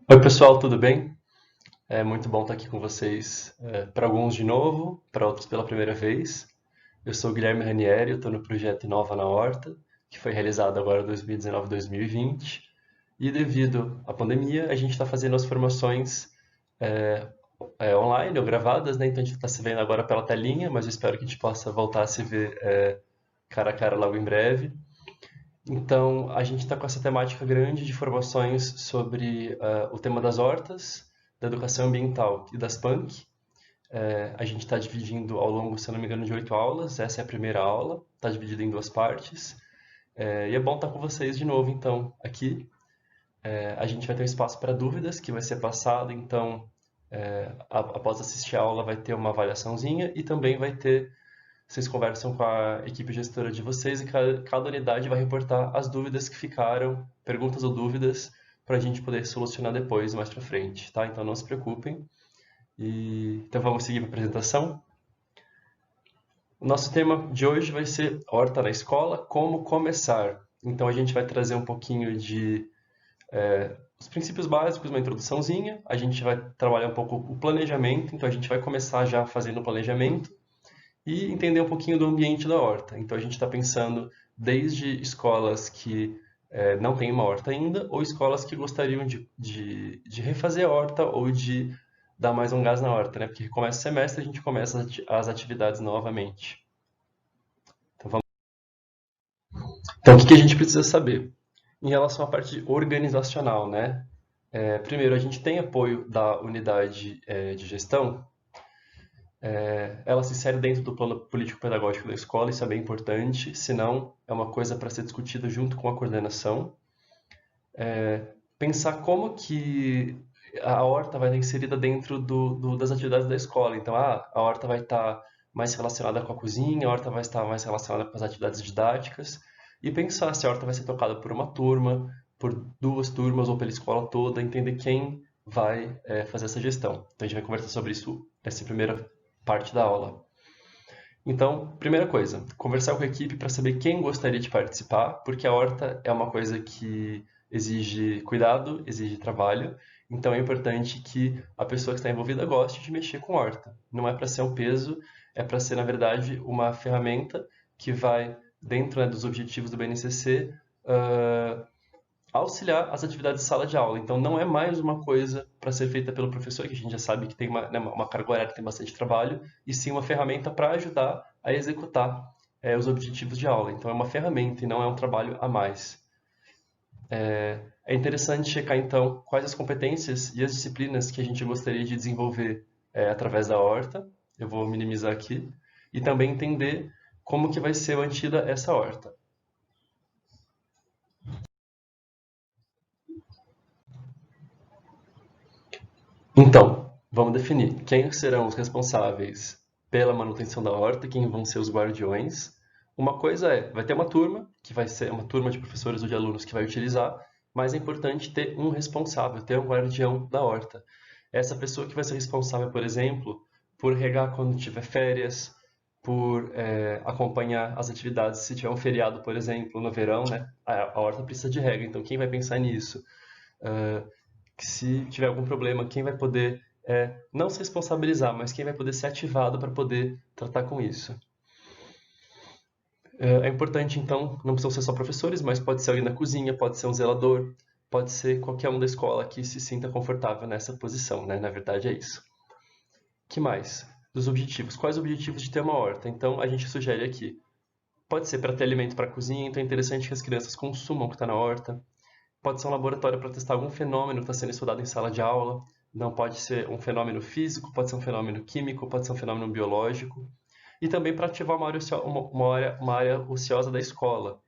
Oi, pessoal, tudo bem? É muito bom estar aqui com vocês, para alguns de novo, para outros pela primeira vez. Eu sou o Guilherme Ranieri, eu estou no projeto Inova na Horta, que foi realizado agora em 2019-2020. E devido à pandemia, a gente está fazendo as formações é, online ou gravadas, né? Então a gente está se vendo agora pela telinha, mas eu espero que a gente possa voltar a se ver cara a cara logo em breve. Então, a gente está com essa temática grande de formações sobre o tema das hortas, da educação ambiental e das PANC. A gente está dividindo ao longo, se eu não me engano, de 8 aulas. Essa é a primeira aula, está dividida em duas partes. E é bom estar com vocês de novo, então, aqui. A gente vai ter um espaço para dúvidas, que vai ser passado, então, após assistir a aula, vai ter uma avaliaçãozinha e também vai ter vocês conversam com a equipe gestora de vocês e cada unidade vai reportar as dúvidas que ficaram, perguntas ou dúvidas, para a gente poder solucionar depois, mais para frente, tá? Então não se preocupem. Então vamos seguir para a apresentação. O nosso tema de hoje vai ser Horta na Escola, como começar. Então a gente vai trazer um pouquinho de os princípios básicos, uma introduçãozinha. A gente vai trabalhar um pouco o planejamento, então a gente vai começar já fazendo o planejamento e entender um pouquinho do ambiente da horta. Então a gente está pensando desde escolas que não têm uma horta ainda, ou escolas que gostariam de refazer a horta ou de dar mais um gás na horta, né? Porque começa o semestre e a gente começa as atividades novamente. Então, então o que a gente precisa saber? Em relação à parte organizacional, né? Primeiro, a gente tem apoio da unidade de gestão. Ela se insere dentro do plano político-pedagógico da escola, isso é bem importante, senão é uma coisa para ser discutida junto com a coordenação. Pensar como que a horta vai estar inserida dentro das atividades da escola. Então, a horta vai estar mais relacionada com a cozinha, a horta vai estar mais relacionada com as atividades didáticas, e pensar se a horta vai ser tocada por uma turma, por duas turmas ou pela escola toda, entender quem vai fazer essa gestão. Então, a gente vai conversar sobre isso nessa primeira parte da aula. Então, primeira coisa, conversar com a equipe para saber quem gostaria de participar, porque a horta é uma coisa que exige cuidado, exige trabalho, então é importante que a pessoa que está envolvida goste de mexer com horta. Não é para ser um peso, é para ser, na verdade, uma ferramenta que vai, dentro, né, dos objetivos do BNCC, auxiliar as atividades de sala de aula. Então, não é mais uma coisa para ser feita pelo professor, que a gente já sabe que tem uma carga horária, que tem bastante trabalho, e sim uma ferramenta para ajudar a executar os objetivos de aula. Então, é uma ferramenta e não é um trabalho a mais. É interessante checar, então, quais as competências e as disciplinas que a gente gostaria de desenvolver através da horta. Eu vou minimizar aqui. E também entender como que vai ser mantida essa horta. Então, vamos definir quem serão os responsáveis pela manutenção da horta, quem vão ser os guardiões. Uma coisa vai ter uma turma, que vai ser uma turma de professores ou de alunos que vai utilizar, mas é importante ter um responsável, ter um guardião da horta. Essa pessoa que vai ser responsável, por exemplo, por regar quando tiver férias, por acompanhar as atividades, se tiver um feriado, por exemplo, no verão, né? A horta precisa de rega, então quem vai pensar nisso? Que se tiver algum problema, quem vai poder não se responsabilizar, mas quem vai poder ser ativado para poder tratar com isso. É importante, então, não precisam ser só professores, mas pode ser alguém da cozinha, pode ser um zelador, pode ser qualquer um da escola que se sinta confortável nessa posição, né? Na verdade é isso. Que mais? Dos objetivos. Quais os objetivos de ter uma horta? Então, a gente sugere aqui. Pode ser para ter alimento para a cozinha, então é interessante que as crianças consumam o que está na horta. Pode ser um laboratório para testar algum fenômeno que está sendo estudado em sala de aula. Não pode ser um fenômeno físico, pode ser um fenômeno químico, pode ser um fenômeno biológico. E também para ativar uma área ociosa da escola.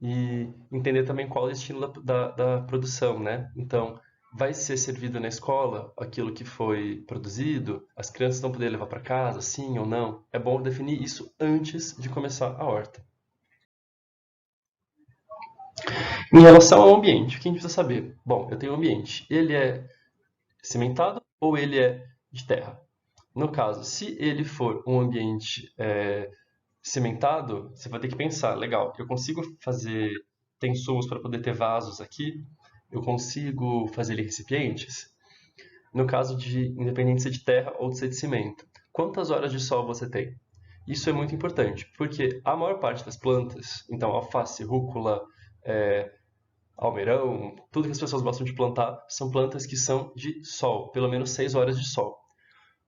E entender também qual é o destino da produção, né? Então, vai ser servido na escola aquilo que foi produzido? As crianças vão poder levar para casa, sim ou não? É bom definir isso antes de começar a horta. Em relação ao ambiente, o que a gente precisa saber? Bom, eu tenho um ambiente. Ele é cimentado ou ele é de terra? No caso, se ele for um ambiente cimentado, você vai ter que pensar, legal, eu consigo fazer, ter insumos para poder ter vasos aqui, Eu consigo fazer ele em recipientes? No caso de independente se é de terra ou de ser de cimento, quantas horas de sol você tem? Isso é muito importante, porque a maior parte das plantas, então alface, rúcula, é, almeirão, tudo que as pessoas gostam de plantar, são plantas que são de sol, pelo menos 6 horas de sol.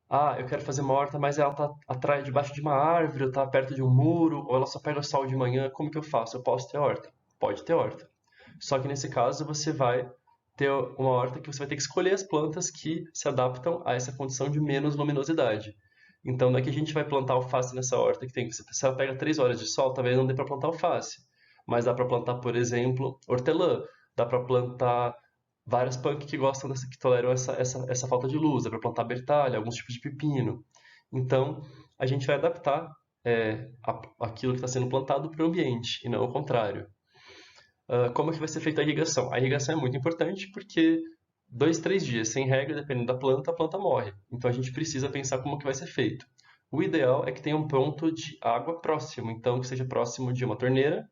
Ah, eu quero fazer uma horta, mas ela está atrás, debaixo de uma árvore, ou está perto de um muro, ou ela só pega o sol de manhã, como que eu faço? Eu posso ter horta? Pode ter horta. Só que nesse caso você vai ter uma horta que você vai ter que escolher as plantas que se adaptam a essa condição de menos luminosidade. Então não é que a gente vai plantar alface nessa horta que tem, se ela pega 3 horas de sol, talvez não dê para plantar alface. Mas dá para plantar, por exemplo, hortelã. Dá para plantar várias punk que gostam dessa, que toleram essa falta de luz. Dá para plantar bertalha, alguns tipos de pepino. Então a gente vai adaptar aquilo que está sendo plantado para o ambiente e não o contrário. Como que vai ser feita a irrigação? A irrigação é muito importante porque 2, 3 dias sem regra, dependendo da planta, a planta morre. Então a gente precisa pensar como que vai ser feito. O ideal é que tenha um ponto de água próximo, então que seja próximo de uma torneira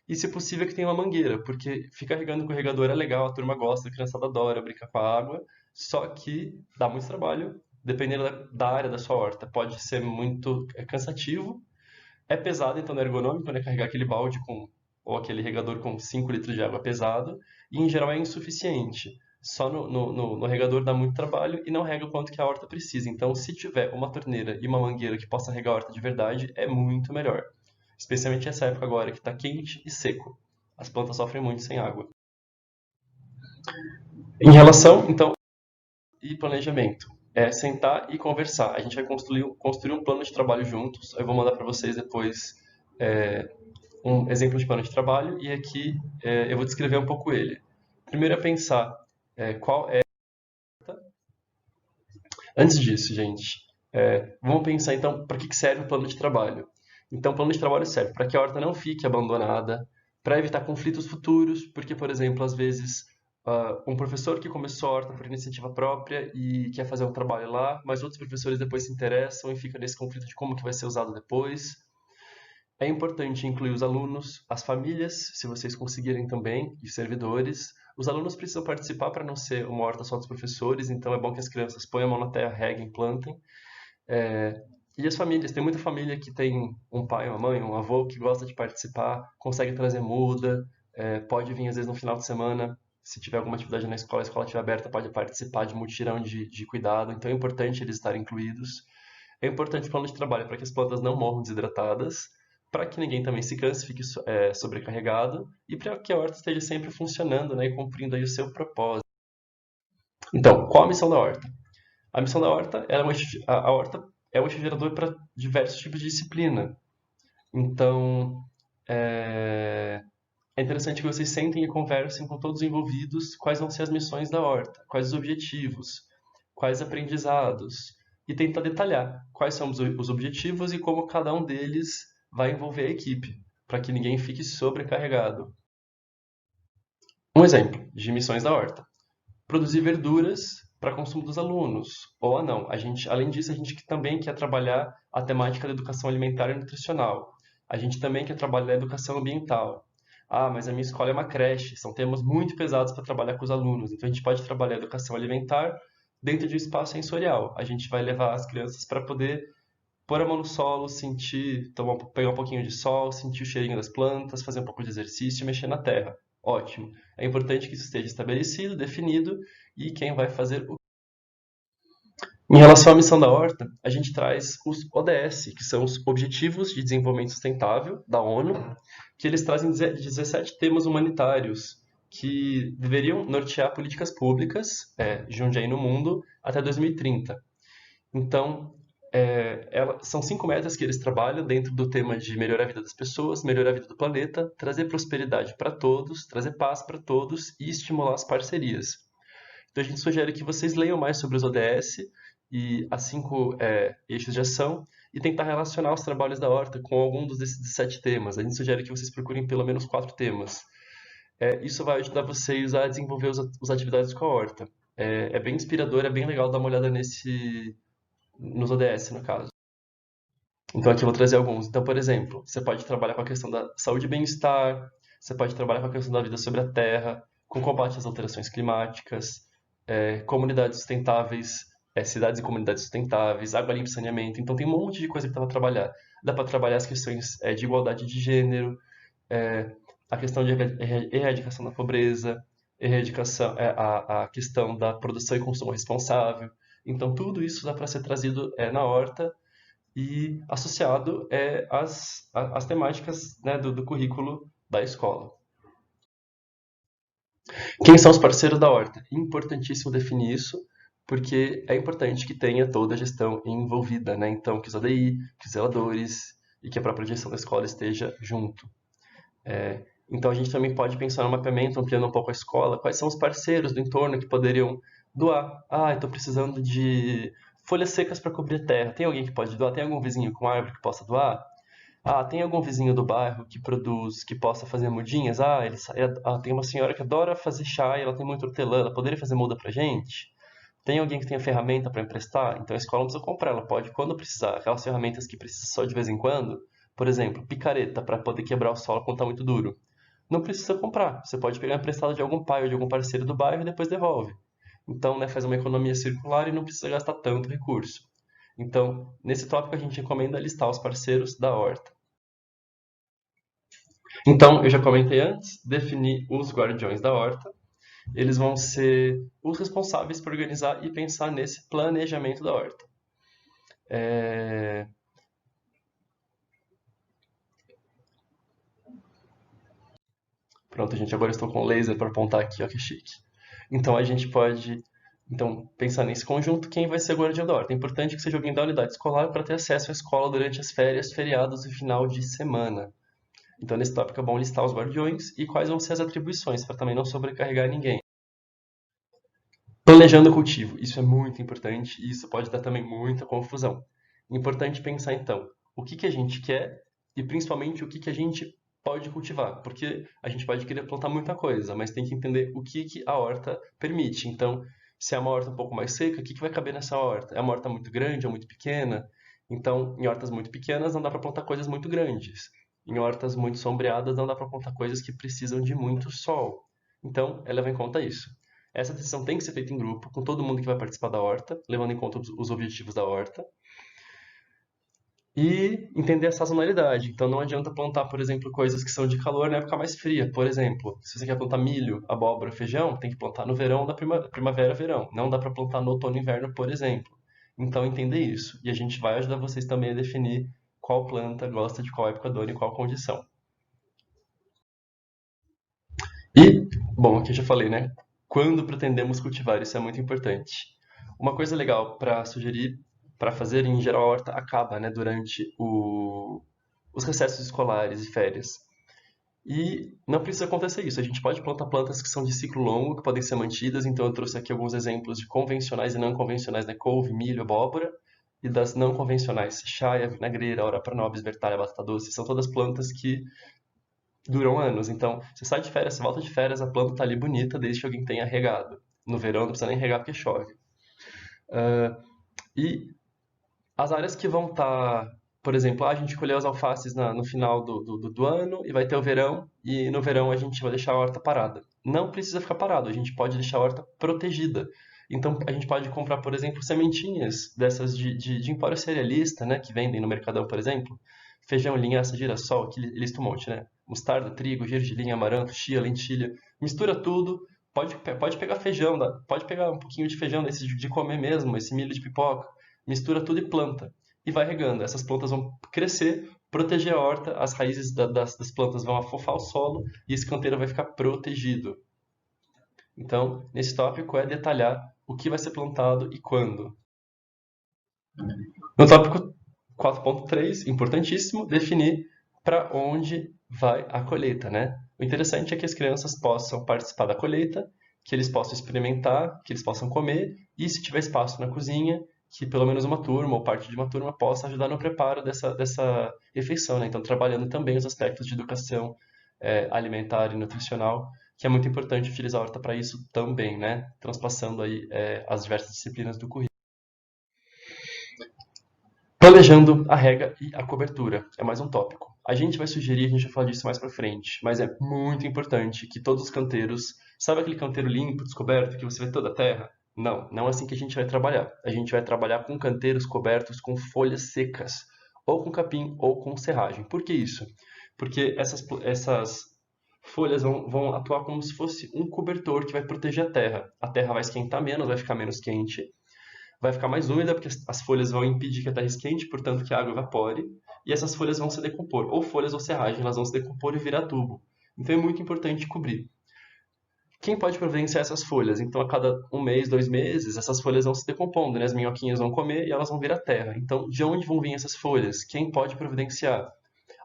e, se possível, que tenha uma mangueira, porque ficar regando com o regador é legal, a turma gosta, a criançada adora brincar com a água, só que dá muito trabalho, dependendo da área da sua horta. Pode ser muito cansativo, é pesado, então não é ergonômico, né? Carregar aquele balde ou aquele regador com 5 litros de água pesado, e em geral é insuficiente. Só no regador dá muito trabalho e não rega o quanto que a horta precisa. Então, se tiver uma torneira e uma mangueira que possa regar a horta de verdade, é muito melhor. Especialmente nessa época agora que está quente e seco. As plantas sofrem muito sem água. Em relação, então, e planejamento. É sentar e conversar. A gente vai construir um plano de trabalho juntos. Eu vou mandar para vocês depois um exemplo de plano de trabalho e aqui eu vou descrever um pouco ele. Primeiro é pensar qual é. Antes disso, gente, vamos pensar então para que serve o plano de trabalho. Então, o plano de trabalho serve para que a horta não fique abandonada, para evitar conflitos futuros, porque, por exemplo, às vezes um professor que começou a horta por iniciativa própria e quer fazer um trabalho lá, mas outros professores depois se interessam e fica nesse conflito de como que vai ser usado depois. É importante incluir os alunos, as famílias, se vocês conseguirem também, e servidores. Os alunos precisam participar para não ser uma horta só dos professores, então é bom que as crianças ponham a mão na terra, reguem, plantem. E as famílias, tem muita família que tem um pai, uma mãe, um avô que gosta de participar, consegue trazer muda, pode vir às vezes no final de semana, se tiver alguma atividade na escola, a escola estiver aberta, pode participar de mutirão de cuidado, então é importante eles estarem incluídos. É importante o plano de trabalho para que as plantas não morram desidratadas, para que ninguém também se canse, fique sobrecarregado e para que a horta esteja sempre funcionando, né, e cumprindo aí o seu propósito. Então, qual a missão da horta? A missão da horta, a horta é um gerador para diversos tipos de disciplina. Então, é interessante que vocês sentem e conversem com todos os envolvidos quais vão ser as missões da horta, quais os objetivos, quais aprendizados, e tentar detalhar quais são os objetivos e como cada um deles vai envolver a equipe, para que ninguém fique sobrecarregado. Um exemplo de missões da horta: produzir verduras para consumo dos alunos, ou não. Além disso, a gente também quer trabalhar a temática da educação alimentar e nutricional. A gente também quer trabalhar a educação ambiental. Ah, mas a minha escola é uma creche, são temas muito pesados para trabalhar com os alunos. Então a gente pode trabalhar a educação alimentar dentro de um espaço sensorial. A gente vai levar as crianças para poder pôr a mão no solo, sentir, pegar um pouquinho de sol, sentir o cheirinho das plantas, fazer um pouco de exercício e mexer na terra. Ótimo. É importante que isso esteja estabelecido, definido e quem vai fazer o. Em relação à missão da horta, a gente traz os ODS, que são os Objetivos de Desenvolvimento Sustentável da ONU, que eles trazem 17 temas humanitários que deveriam nortear políticas públicas de onde é no mundo até 2030. Então, são 5 metas que eles trabalham dentro do tema de melhorar a vida das pessoas, melhorar a vida do planeta, trazer prosperidade para todos, trazer paz para todos e estimular as parcerias. Então, a gente sugere que vocês leiam mais sobre os ODS e as 5 eixos de ação e tentar relacionar os trabalhos da Horta com algum desses 17 temas. A gente sugere que vocês procurem pelo menos 4 temas. Isso vai ajudar vocês a desenvolver as atividades com a Horta. É bem inspirador, é bem legal dar uma olhada nos ODS, no caso. Então aqui eu vou trazer alguns. Então, por exemplo, você pode trabalhar com a questão da saúde e bem-estar, você pode trabalhar com a questão da vida sobre a terra, com combate às alterações climáticas, comunidades sustentáveis, cidades e comunidades sustentáveis, água limpa e saneamento. Então tem um monte de coisa que dá para trabalhar. Dá para trabalhar as questões de igualdade de gênero, a questão de erradicação da pobreza, erradicação, a questão da produção e consumo responsável. Então tudo isso dá para ser trazido na horta e associado às temáticas, né, do currículo da escola. Quem são os parceiros da horta? Importantíssimo definir isso, porque é importante que tenha toda a gestão envolvida, né? Então, que os ADI, que os zeladores e que a própria direção da escola esteja junto. Então, a gente também pode pensar no mapeamento, ampliando um pouco a escola, quais são os parceiros do entorno que poderiam doar. Ah, estou precisando de folhas secas para cobrir a terra. Tem alguém que pode doar? Tem algum vizinho com árvore que possa doar? Ah, tem algum vizinho do bairro que produz, que possa fazer mudinhas? Tem uma senhora que adora fazer chá e ela tem muito hortelã, ela poderia fazer muda pra gente? Tem alguém que tenha ferramenta para emprestar? Então a escola não precisa comprar, ela pode quando precisar. Aquelas ferramentas que precisa só de vez em quando, por exemplo, picareta para poder quebrar o solo quando está muito duro. Não precisa comprar, você pode pegar emprestado de algum pai ou de algum parceiro do bairro e depois devolve. Então, né, faz uma economia circular e não precisa gastar tanto recurso. Então, nesse tópico a gente recomenda listar os parceiros da horta. Então, eu já comentei antes, definir os guardiões da horta. Eles vão ser os responsáveis por organizar e pensar nesse planejamento da horta. Pronto, gente, agora eu estou com laser para apontar aqui, ó que chique. Então, a gente pode pensar nesse conjunto, quem vai ser o guardião da horta. É importante que seja alguém da unidade escolar para ter acesso à escola durante as férias, feriados e final de semana. Então, nesse tópico é bom listar os guardiões e quais vão ser as atribuições, para também não sobrecarregar ninguém. Planejando o cultivo, isso é muito importante e isso pode dar também muita confusão. Importante pensar então, o que que a gente quer e principalmente o que que a gente pode cultivar, porque a gente pode querer plantar muita coisa, mas tem que entender o que que a horta permite. Então, se é uma horta um pouco mais seca, o que que vai caber nessa horta? É uma horta muito grande ou muito pequena? Então, em hortas muito pequenas não dá para plantar coisas muito grandes. Em hortas muito sombreadas não dá para plantar coisas que precisam de muito sol. Então, leva em conta isso. Essa decisão tem que ser feita em grupo, com todo mundo que vai participar da horta, levando em conta os objetivos da horta. E entender a sazonalidade. Então não adianta plantar, por exemplo, coisas que são de calor na época mais fria. Por exemplo, se você quer plantar milho, abóbora, feijão, tem que plantar no verão da primavera, verão. Não dá para plantar no outono e inverno, por exemplo. Então entender isso. E a gente vai ajudar vocês também a definir qual planta gosta de qual época do ano e qual condição. E, bom, aqui eu já falei, né? Quando pretendemos cultivar, isso é muito importante. Uma coisa legal para sugerir, para fazer, em geral a horta acaba, né, durante os recessos escolares e férias. E não precisa acontecer isso. A gente pode plantar plantas que são de ciclo longo, que podem ser mantidas. Então eu trouxe aqui alguns exemplos de convencionais e não convencionais, né? Couve, milho, abóbora. E das não convencionais, chaia, vinagreira, ora pronobis, bertalha, batata doce. São todas plantas que duram anos. Então, você sai de férias, você volta de férias, a planta está ali bonita desde que alguém tenha regado. No verão não precisa nem regar porque chove. E as áreas que vão estar, por exemplo, a gente colheu as alfaces no final do ano e vai ter o verão, e no verão a gente vai deixar a horta parada. Não precisa ficar parado, a gente pode deixar a horta protegida. Então a gente pode comprar, por exemplo, sementinhas dessas de empório cerealista, né, que vendem no Mercadão, por exemplo. Feijão, linhaça, girassol, que lista um monte, né? Mostarda, trigo, gergelim, amaranto, chia, lentilha. Mistura tudo. Pode pegar feijão, pode pegar um pouquinho de feijão desse de comer mesmo, esse milho de pipoca. Mistura tudo e planta. E vai regando. Essas plantas vão crescer, proteger a horta, as raízes das plantas vão afofar o solo e esse canteiro vai ficar protegido. Então, nesse tópico é detalhar o que vai ser plantado e quando. No tópico 4.3, importantíssimo, definir para onde vai a colheita, né? O interessante é que as crianças possam participar da colheita, que eles possam experimentar, que eles possam comer, e se tiver espaço na cozinha, que pelo menos uma turma ou parte de uma turma possa ajudar no preparo dessa refeição, né? Então, trabalhando também os aspectos de educação alimentar e nutricional, que é muito importante utilizar a horta para isso também, né? Transpassando aí as diversas disciplinas do currículo. Planejando a rega e a cobertura é mais um tópico. A gente vai falar disso mais para frente, mas é muito importante que todos os canteiros Sabe aquele canteiro limpo, descoberto, que você vê toda a terra? Não, não é assim que a gente vai trabalhar. A gente vai trabalhar com canteiros cobertos com folhas secas, ou com capim, ou com serragem. Por que isso? Porque essas folhas vão atuar como se fosse um cobertor que vai proteger a terra. A terra vai esquentar menos, vai ficar menos quente, vai ficar mais úmida, porque as folhas vão impedir que a terra esquente, portanto que a água evapore, e essas folhas vão se decompor, ou folhas ou serragem, elas vão se decompor e virar tubo. Então é muito importante cobrir. Quem pode providenciar essas folhas? Então, a cada um mês, 2 meses, essas folhas vão se decompondo, né? As minhoquinhas vão comer e elas vão virar terra. Então, de onde vão vir essas folhas? Quem pode providenciar?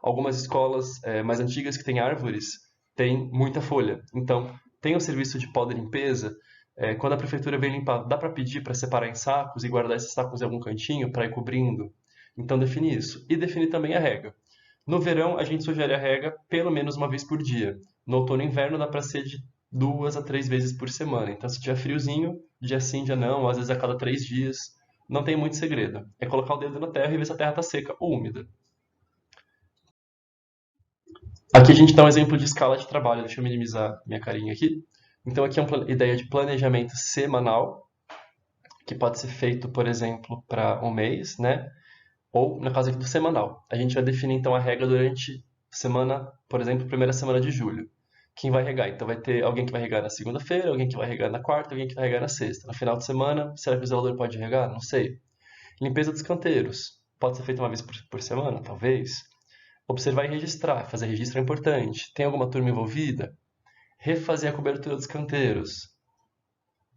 Algumas escolas mais antigas que têm árvores têm muita folha. Então, tem o serviço de poda e limpeza. Quando a prefeitura vem limpar, dá para pedir para separar em sacos e guardar esses sacos em algum cantinho para ir cobrindo? Então, define isso. E define também a rega. No verão, a gente sugere a rega pelo menos uma vez por dia. No outono e inverno, dá para ser de 2 a 3 vezes por semana. Então, se tiver friozinho, dia sim, dia não, às vezes a cada 3 dias, não tem muito segredo. É colocar o dedo na terra e ver se a terra está seca ou úmida. Aqui a gente dá um exemplo de escala de trabalho. Deixa eu minimizar minha carinha aqui. Então, aqui é uma ideia de planejamento semanal, que pode ser feito, por exemplo, para um mês, né? Ou, no caso aqui do semanal. A gente vai definir, então, a regra durante semana, por exemplo, primeira semana de julho. Quem vai regar? Então, vai ter alguém que vai regar na segunda-feira, alguém que vai regar na quarta, alguém que vai regar na sexta. No final de semana, será que o zelador pode regar? Não sei. Limpeza dos canteiros. Pode ser feita uma vez por semana? Talvez. Observar e registrar. Fazer registro é importante. Tem alguma turma envolvida? Refazer a cobertura dos canteiros.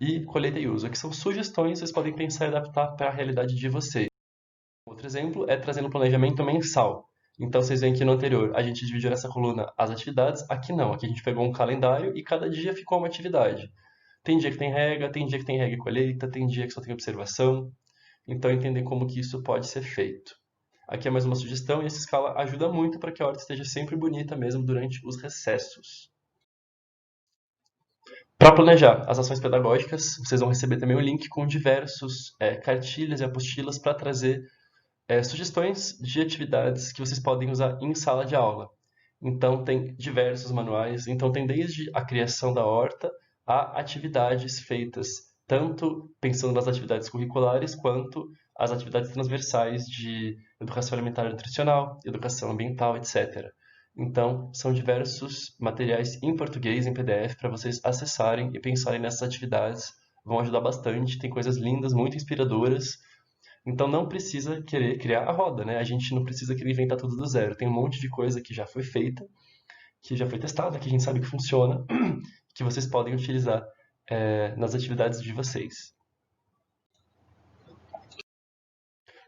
E colheita e uso. Aqui são sugestões, vocês podem pensar e adaptar para a realidade de vocês. Outro exemplo é trazendo planejamento mensal. Então, vocês veem que no anterior a gente dividiu nessa coluna as atividades, aqui não. Aqui a gente pegou um calendário e cada dia ficou uma atividade. Tem dia que tem rega, tem dia que tem rega e colheita, tem dia que só tem observação. Então, entender como que isso pode ser feito. Aqui é mais uma sugestão e essa escala ajuda muito para que a horta esteja sempre bonita mesmo durante os recessos. Para planejar as ações pedagógicas, vocês vão receber também um link com diversos cartilhas e apostilas para trazer sugestões de atividades que vocês podem usar em sala de aula. Então, tem diversos manuais. Então, tem desde a criação da horta a atividades feitas, tanto pensando nas atividades curriculares, quanto as atividades transversais de educação alimentar e nutricional, educação ambiental, etc. Então, são diversos materiais em português, em PDF, para vocês acessarem e pensarem nessas atividades. Vão ajudar bastante, tem coisas lindas, muito inspiradoras. Então não precisa querer criar a roda, né? A gente não precisa querer inventar tudo do zero. Tem um monte de coisa que já foi feita, que já foi testada, que a gente sabe que funciona, que vocês podem utilizar nas atividades de vocês.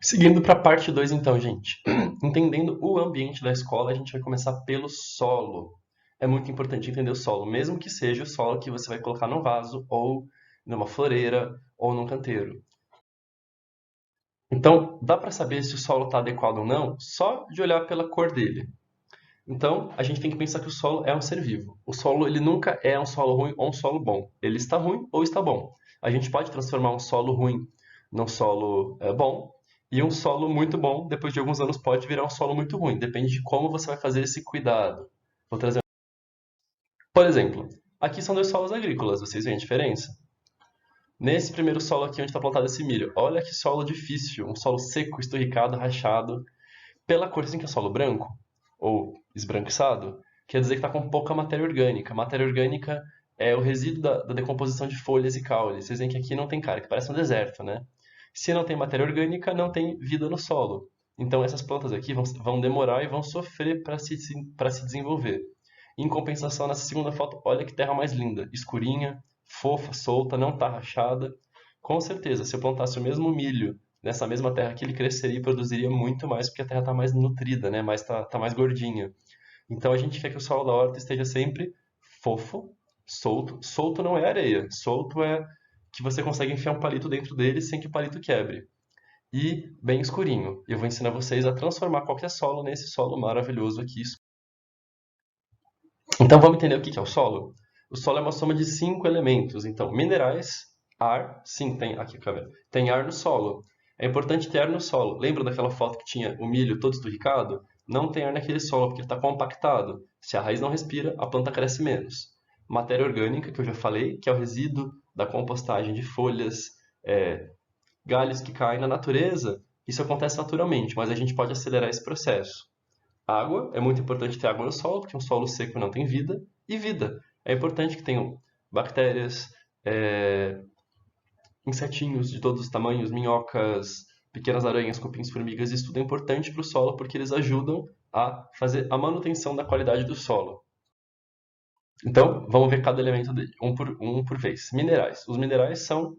Seguindo para a parte 2, então, gente. Entendendo o ambiente da escola, a gente vai começar pelo solo. É muito importante entender o solo, mesmo que seja o solo que você vai colocar num vaso, ou numa floreira, ou num canteiro. Então, dá para saber se o solo está adequado ou não só de olhar pela cor dele. Então, a gente tem que pensar que o solo é um ser vivo. O solo ele nunca é um solo ruim ou um solo bom. Ele está ruim ou está bom. A gente pode transformar um solo ruim num solo bom, e um solo muito bom, depois de alguns anos, pode virar um solo muito ruim. Depende de como você vai fazer esse cuidado. Vou trazer. Por exemplo, aqui são dois solos agrícolas. Vocês veem a diferença? Nesse primeiro solo aqui onde está plantado esse milho, olha que solo difícil, um solo seco, esturricado, rachado. Pela cor, assim que é solo branco, ou esbranquiçado, quer dizer que está com pouca matéria orgânica. Matéria orgânica é o resíduo da decomposição de folhas e caules. Vocês veem que aqui não tem cara, que parece um deserto, né? Se não tem matéria orgânica, não tem vida no solo. Então essas plantas aqui vão demorar e vão sofrer para se desenvolver. Em compensação, nessa segunda foto, olha que terra mais linda, escurinha, fofa, solta, não está rachada. Com certeza, se eu plantasse o mesmo milho nessa mesma terra aqui, ele cresceria e produziria muito mais, porque a terra está mais nutrida, né? Tá mais gordinha. Então a gente quer que o solo da horta esteja sempre fofo, solto. Solto não é areia, solto é que você consegue enfiar um palito dentro dele sem que o palito quebre. E bem escurinho. Eu vou ensinar vocês a transformar qualquer solo nesse solo maravilhoso aqui. Então vamos entender o que é o solo? O solo é uma soma de 5 elementos. Então, minerais, ar, sim, tem aqui a câmera. Tem ar no solo. É importante ter ar no solo. Lembra daquela foto que tinha o milho todo esturricado? Não tem ar naquele solo porque ele está compactado. Se a raiz não respira, a planta cresce menos. matéria orgânica, que eu já falei, que é o resíduo da compostagem de folhas, galhos que caem na natureza. Isso acontece naturalmente, mas a gente pode acelerar esse processo. Água, é muito importante ter água no solo, porque um solo seco não tem vida. E vida, é importante que tenham bactérias, insetinhos de todos os tamanhos, minhocas, pequenas aranhas, cupins, formigas. Isso tudo é importante para o solo porque eles ajudam a fazer a manutenção da qualidade do solo. Então, vamos ver cada elemento dele, um por vez. Minerais. Os minerais são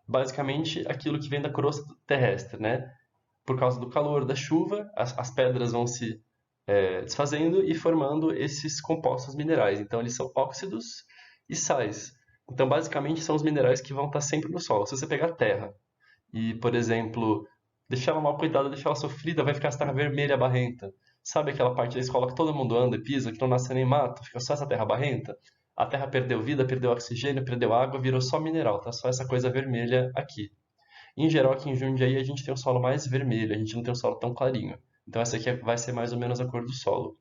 basicamente aquilo que vem da crosta terrestre, né? Por causa do calor, da chuva, as pedras vão se desfazendo e formando esses compostos minerais. Então, eles são óxidos e sais. Então, basicamente, são os minerais que vão estar sempre no solo. Se você pegar terra e, por exemplo, deixar ela mal cuidada, deixar ela sofrida, vai ficar essa terra vermelha barrenta. Sabe aquela parte da escola que todo mundo anda e pisa, que não nasce nem mato, fica só essa terra barrenta? A terra perdeu vida, perdeu oxigênio, perdeu água, virou só mineral, tá? Só essa coisa vermelha aqui. Em geral, aqui em Jundiaí, a gente tem um solo mais vermelho, a gente não tem um solo tão clarinho. Então, essa aqui vai ser mais ou menos a cor do solo.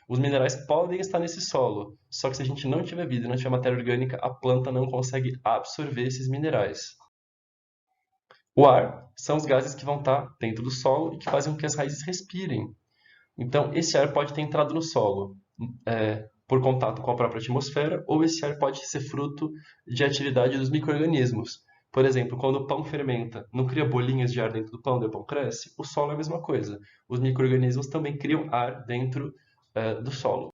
Os minerais podem estar nesse solo, só que se a gente não tiver vida e não tiver matéria orgânica, a planta não consegue absorver esses minerais. O ar são os gases que vão estar dentro do solo e que fazem com que as raízes respirem. Então, esse ar pode ter entrado no solo por contato com a própria atmosfera, ou esse ar pode ser fruto de atividade dos micro-organismos. Por exemplo, quando o pão fermenta, não cria bolinhas de ar dentro do pão, daí o pão cresce? O solo é a mesma coisa. Os micro-organismos também criam ar dentro do solo.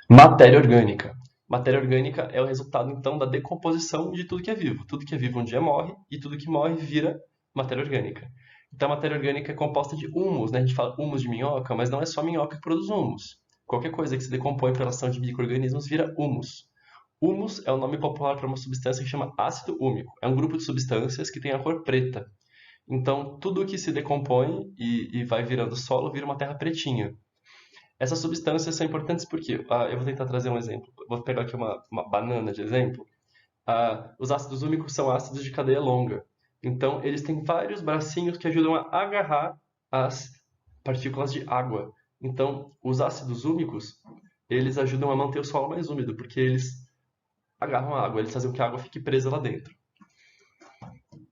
Matéria orgânica. Matéria orgânica é o resultado, então, da decomposição de tudo que é vivo. Tudo que é vivo um dia morre, e tudo que morre vira matéria orgânica. Então, a matéria orgânica é composta de humus, né? A gente fala humus de minhoca, mas não é só minhoca que produz humus. Qualquer coisa que se decompõe por relação de micro-organismos vira humus. Humus é o nome popular para uma substância que chama ácido úmico. É um grupo de substâncias que tem a cor preta. Então, tudo que se decompõe e vai virando solo vira uma terra pretinha. Essas substâncias são importantes porque, eu vou tentar trazer um exemplo. Vou pegar aqui uma banana de exemplo. Os ácidos úmicos são ácidos de cadeia longa. Então, eles têm vários bracinhos que ajudam a agarrar as partículas de água. Então, os ácidos úmicos, eles ajudam a manter o solo mais úmido, porque eles agarram a água, eles fazem com que a água fique presa lá dentro.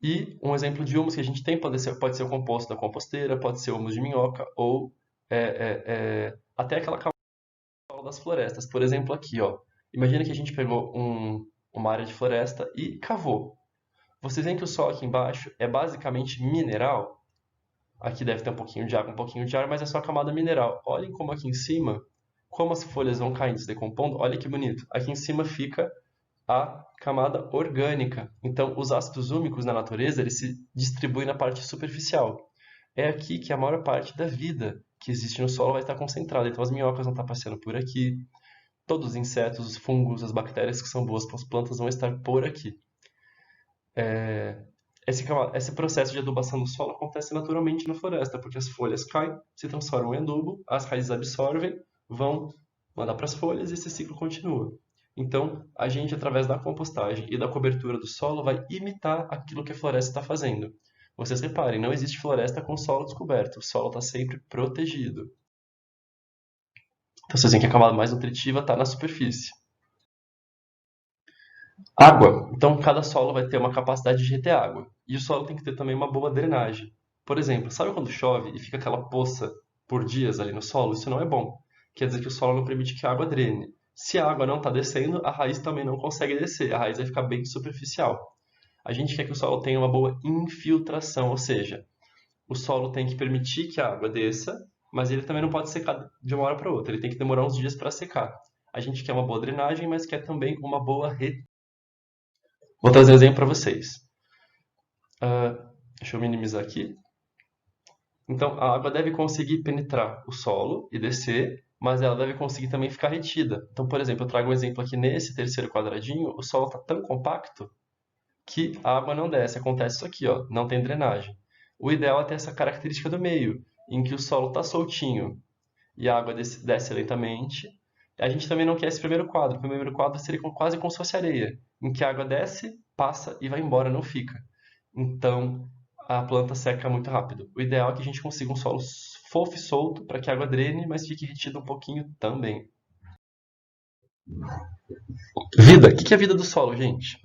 E um exemplo de humus que a gente tem pode ser o composto da composteira, pode ser humus de minhoca, ou até aquela camada das florestas. Por exemplo, aqui, ó. Imagina que a gente pegou uma área de floresta e cavou. Vocês veem que o solo aqui embaixo é basicamente mineral. Aqui deve ter um pouquinho de água, um pouquinho de ar, mas é só a camada mineral. Olhem como aqui em cima, como as folhas vão caindo, se decompondo. Olha que bonito. Aqui em cima fica a camada orgânica. Então, os ácidos úmicos na natureza, eles se distribuem na parte superficial. É aqui que a maior parte da vida que existe no solo vai estar concentrada. Então, as minhocas vão estar passeando por aqui. Todos os insetos, os fungos, as bactérias que são boas para as plantas vão estar por aqui. Esse processo de adubação do solo acontece naturalmente na floresta, porque as folhas caem, se transformam em adubo, as raízes absorvem, vão mandar para as folhas e esse ciclo continua. Então, a gente, através da compostagem e da cobertura do solo, vai imitar aquilo que a floresta está fazendo. Vocês reparem, não existe floresta com solo descoberto, o solo está sempre protegido. Então, vocês veem que a camada mais nutritiva está na superfície. Água. Então, cada solo vai ter uma capacidade de reter água. E o solo tem que ter também uma boa drenagem. Por exemplo, sabe quando chove e fica aquela poça por dias ali no solo? Isso não é bom. Quer dizer que o solo não permite que a água drene. Se a água não está descendo, a raiz também não consegue descer. A raiz vai ficar bem superficial. A gente quer que o solo tenha uma boa infiltração, ou seja, o solo tem que permitir que a água desça, mas ele também não pode secar de uma hora para outra. Ele tem que demorar uns dias para secar. A gente quer uma boa drenagem, mas quer também uma boa retenção. Vou trazer um exemplo para vocês. Deixa eu minimizar aqui. Então, a água deve conseguir penetrar o solo e descer, mas ela deve conseguir também ficar retida. Então, por exemplo, eu trago um exemplo aqui nesse terceiro quadradinho, o solo está tão compacto que a água não desce. Acontece isso aqui, ó, não tem drenagem. O ideal é ter essa característica do meio, em que o solo está soltinho e a água desce lentamente. A gente também não quer esse primeiro quadro. O primeiro quadro seria quase como se fosse areia, em que a água desce, passa e vai embora, não fica. Então, a planta seca muito rápido. O ideal é que a gente consiga um solo fofo e solto para que a água drene, mas fique retida um pouquinho também. Vida. O que é a vida do solo, gente?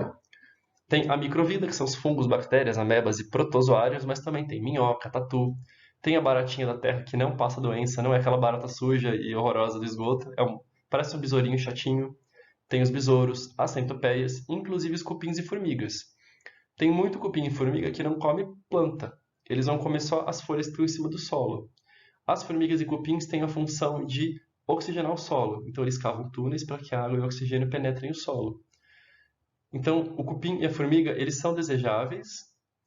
Tem a microvida, que são os fungos, bactérias, amebas e protozoários, mas também tem minhoca, tatu. Tem a baratinha da terra que não passa doença, não é aquela barata suja e horrorosa do esgoto. Parece um besourinho chatinho. Tem os besouros, as centopeias, inclusive os cupins e formigas. Tem muito cupim e formiga que não come planta. Eles vão comer só as folhas que estão em cima do solo. As formigas e cupins têm a função de oxigenar o solo. Então eles cavam túneis para que a água e o oxigênio penetrem o solo. Então, o cupim e a formiga, eles são desejáveis,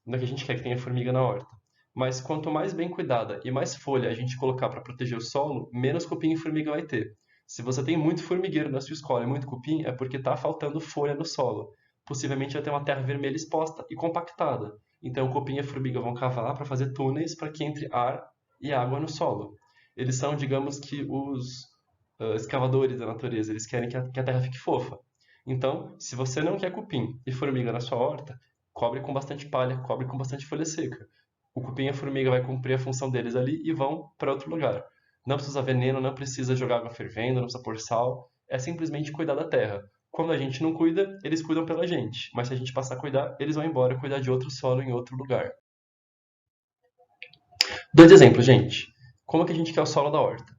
não é que a gente quer que tenha formiga na horta. Mas quanto mais bem cuidada e mais folha a gente colocar para proteger o solo, menos cupim e formiga vai ter. Se você tem muito formigueiro na sua escola e muito cupim, é porque está faltando folha no solo. Possivelmente vai ter uma terra vermelha exposta e compactada. Então, o cupim e a formiga vão cavar para fazer túneis para que entre ar e água no solo. Eles são, digamos que, os escavadores da natureza. Eles querem que a terra fique fofa. Então, se você não quer cupim e formiga na sua horta, cobre com bastante palha, cobre com bastante folha seca. O cupim e a formiga vai cumprir a função deles ali e vão para outro lugar. Não precisa veneno, não precisa jogar água fervendo, não precisa pôr sal. É simplesmente cuidar da terra. Quando a gente não cuida, eles cuidam pela gente. Mas se a gente passar a cuidar, eles vão embora cuidar de outro solo em outro lugar. Dois exemplos, gente. Como que a gente quer o solo da horta?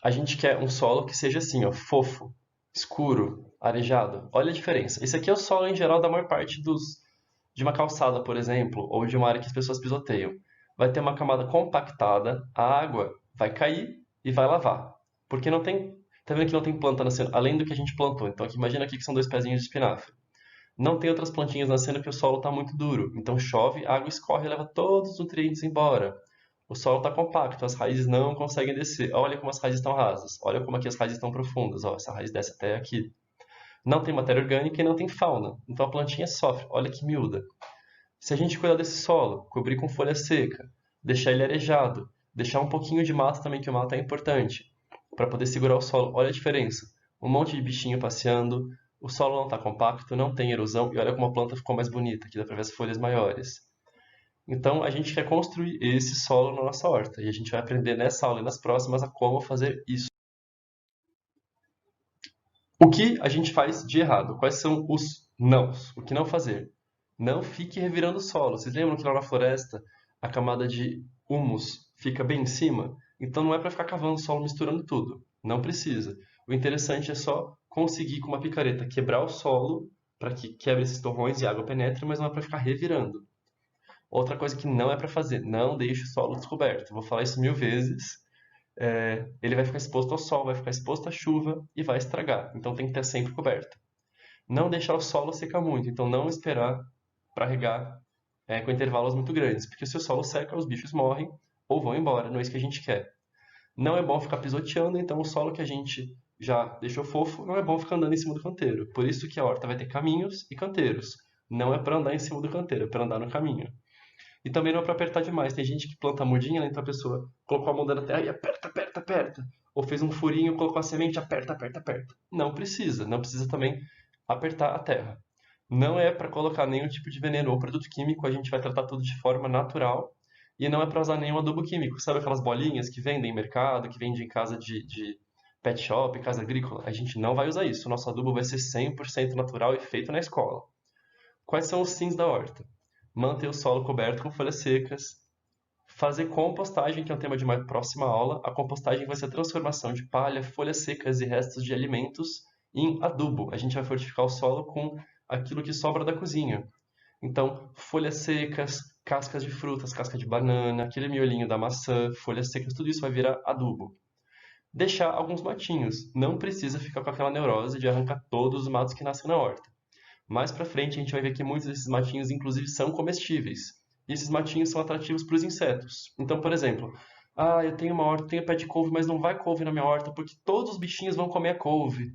A gente quer um solo que seja assim, ó, fofo, escuro, arejado. Olha a diferença. Esse aqui é o solo em geral da maior parte de uma calçada, por exemplo, ou de uma área que as pessoas pisoteiam. Vai ter uma camada compactada, a água vai cair e vai lavar. Porque não tem. Tá vendo que não tem planta nascendo, além do que a gente plantou. Então, aqui, imagina aqui que são dois pezinhos de espinafre. Não tem outras plantinhas nascendo porque o solo está muito duro. Então chove, a água escorre e leva todos os nutrientes embora. O solo está compacto, as raízes não conseguem descer. Olha como as raízes estão rasas. Olha como aqui as raízes estão profundas. Ó, essa raiz desce até aqui. Não tem matéria orgânica e não tem fauna. Então a plantinha sofre. Olha que miúda. Se a gente cuidar desse solo, cobrir com folha seca, deixar ele arejado, deixar um pouquinho de mato também, que o mato é importante, para poder segurar o solo. Olha a diferença. Um monte de bichinho passeando, o solo não está compacto, não tem erosão, e olha como a planta ficou mais bonita, aqui dá para ver as folhas maiores. Então, a gente quer construir esse solo na nossa horta, e a gente vai aprender nessa aula e nas próximas a como fazer isso. O que a gente faz de errado? Quais são os nãos? O que não fazer? Não fique revirando o solo. Vocês lembram que lá na floresta a camada de humus fica bem em cima? Então não é para ficar cavando o solo misturando tudo. Não precisa. O interessante é só conseguir com uma picareta quebrar o solo para que quebre esses torrões e a água penetre, mas não é para ficar revirando. Outra coisa que não é para fazer, não deixe o solo descoberto. Vou falar isso 1000 vezes. Ele vai ficar exposto ao sol, vai ficar exposto à chuva e vai estragar. Então tem que ter sempre coberto. Não deixar o solo secar muito, então não esperar para regar com intervalos muito grandes, porque se o solo seca, os bichos morrem ou vão embora, não é isso que a gente quer. Não é bom ficar pisoteando, então o solo que a gente já deixou fofo, não é bom ficar andando em cima do canteiro. Por isso que a horta vai ter caminhos e canteiros. Não é para andar em cima do canteiro, é para andar no caminho. E também não é para apertar demais. Tem gente que planta a mudinha, né? Então a pessoa colocou a mão na terra e aperta, aperta, aperta. Ou fez um furinho, colocou a semente, aperta, aperta, aperta. Não precisa. Não precisa também apertar a terra. Não é para colocar nenhum tipo de veneno ou produto químico. A gente vai tratar tudo de forma natural. E não é para usar nenhum adubo químico. Sabe aquelas bolinhas que vendem em mercado, que vendem em casa de pet shop, casa agrícola? A gente não vai usar isso. O nosso adubo vai ser 100% natural e feito na escola. Quais são os sims da horta? Manter o solo coberto com folhas secas, fazer compostagem, que é um tema de uma próxima aula. A compostagem vai ser a transformação de palha, folhas secas e restos de alimentos em adubo. A gente vai fortificar o solo com aquilo que sobra da cozinha. Então, folhas secas, cascas de frutas, casca de banana, aquele miolinho da maçã, folhas secas, tudo isso vai virar adubo. Deixar alguns matinhos. Não precisa ficar com aquela neurose de arrancar todos os matos que nascem na horta. Mais para frente a gente vai ver que muitos desses matinhos inclusive são comestíveis. E esses matinhos são atrativos para os insetos. Então, por exemplo, eu tenho uma horta, tenho pé de couve, mas não vai couve na minha horta porque todos os bichinhos vão comer a couve.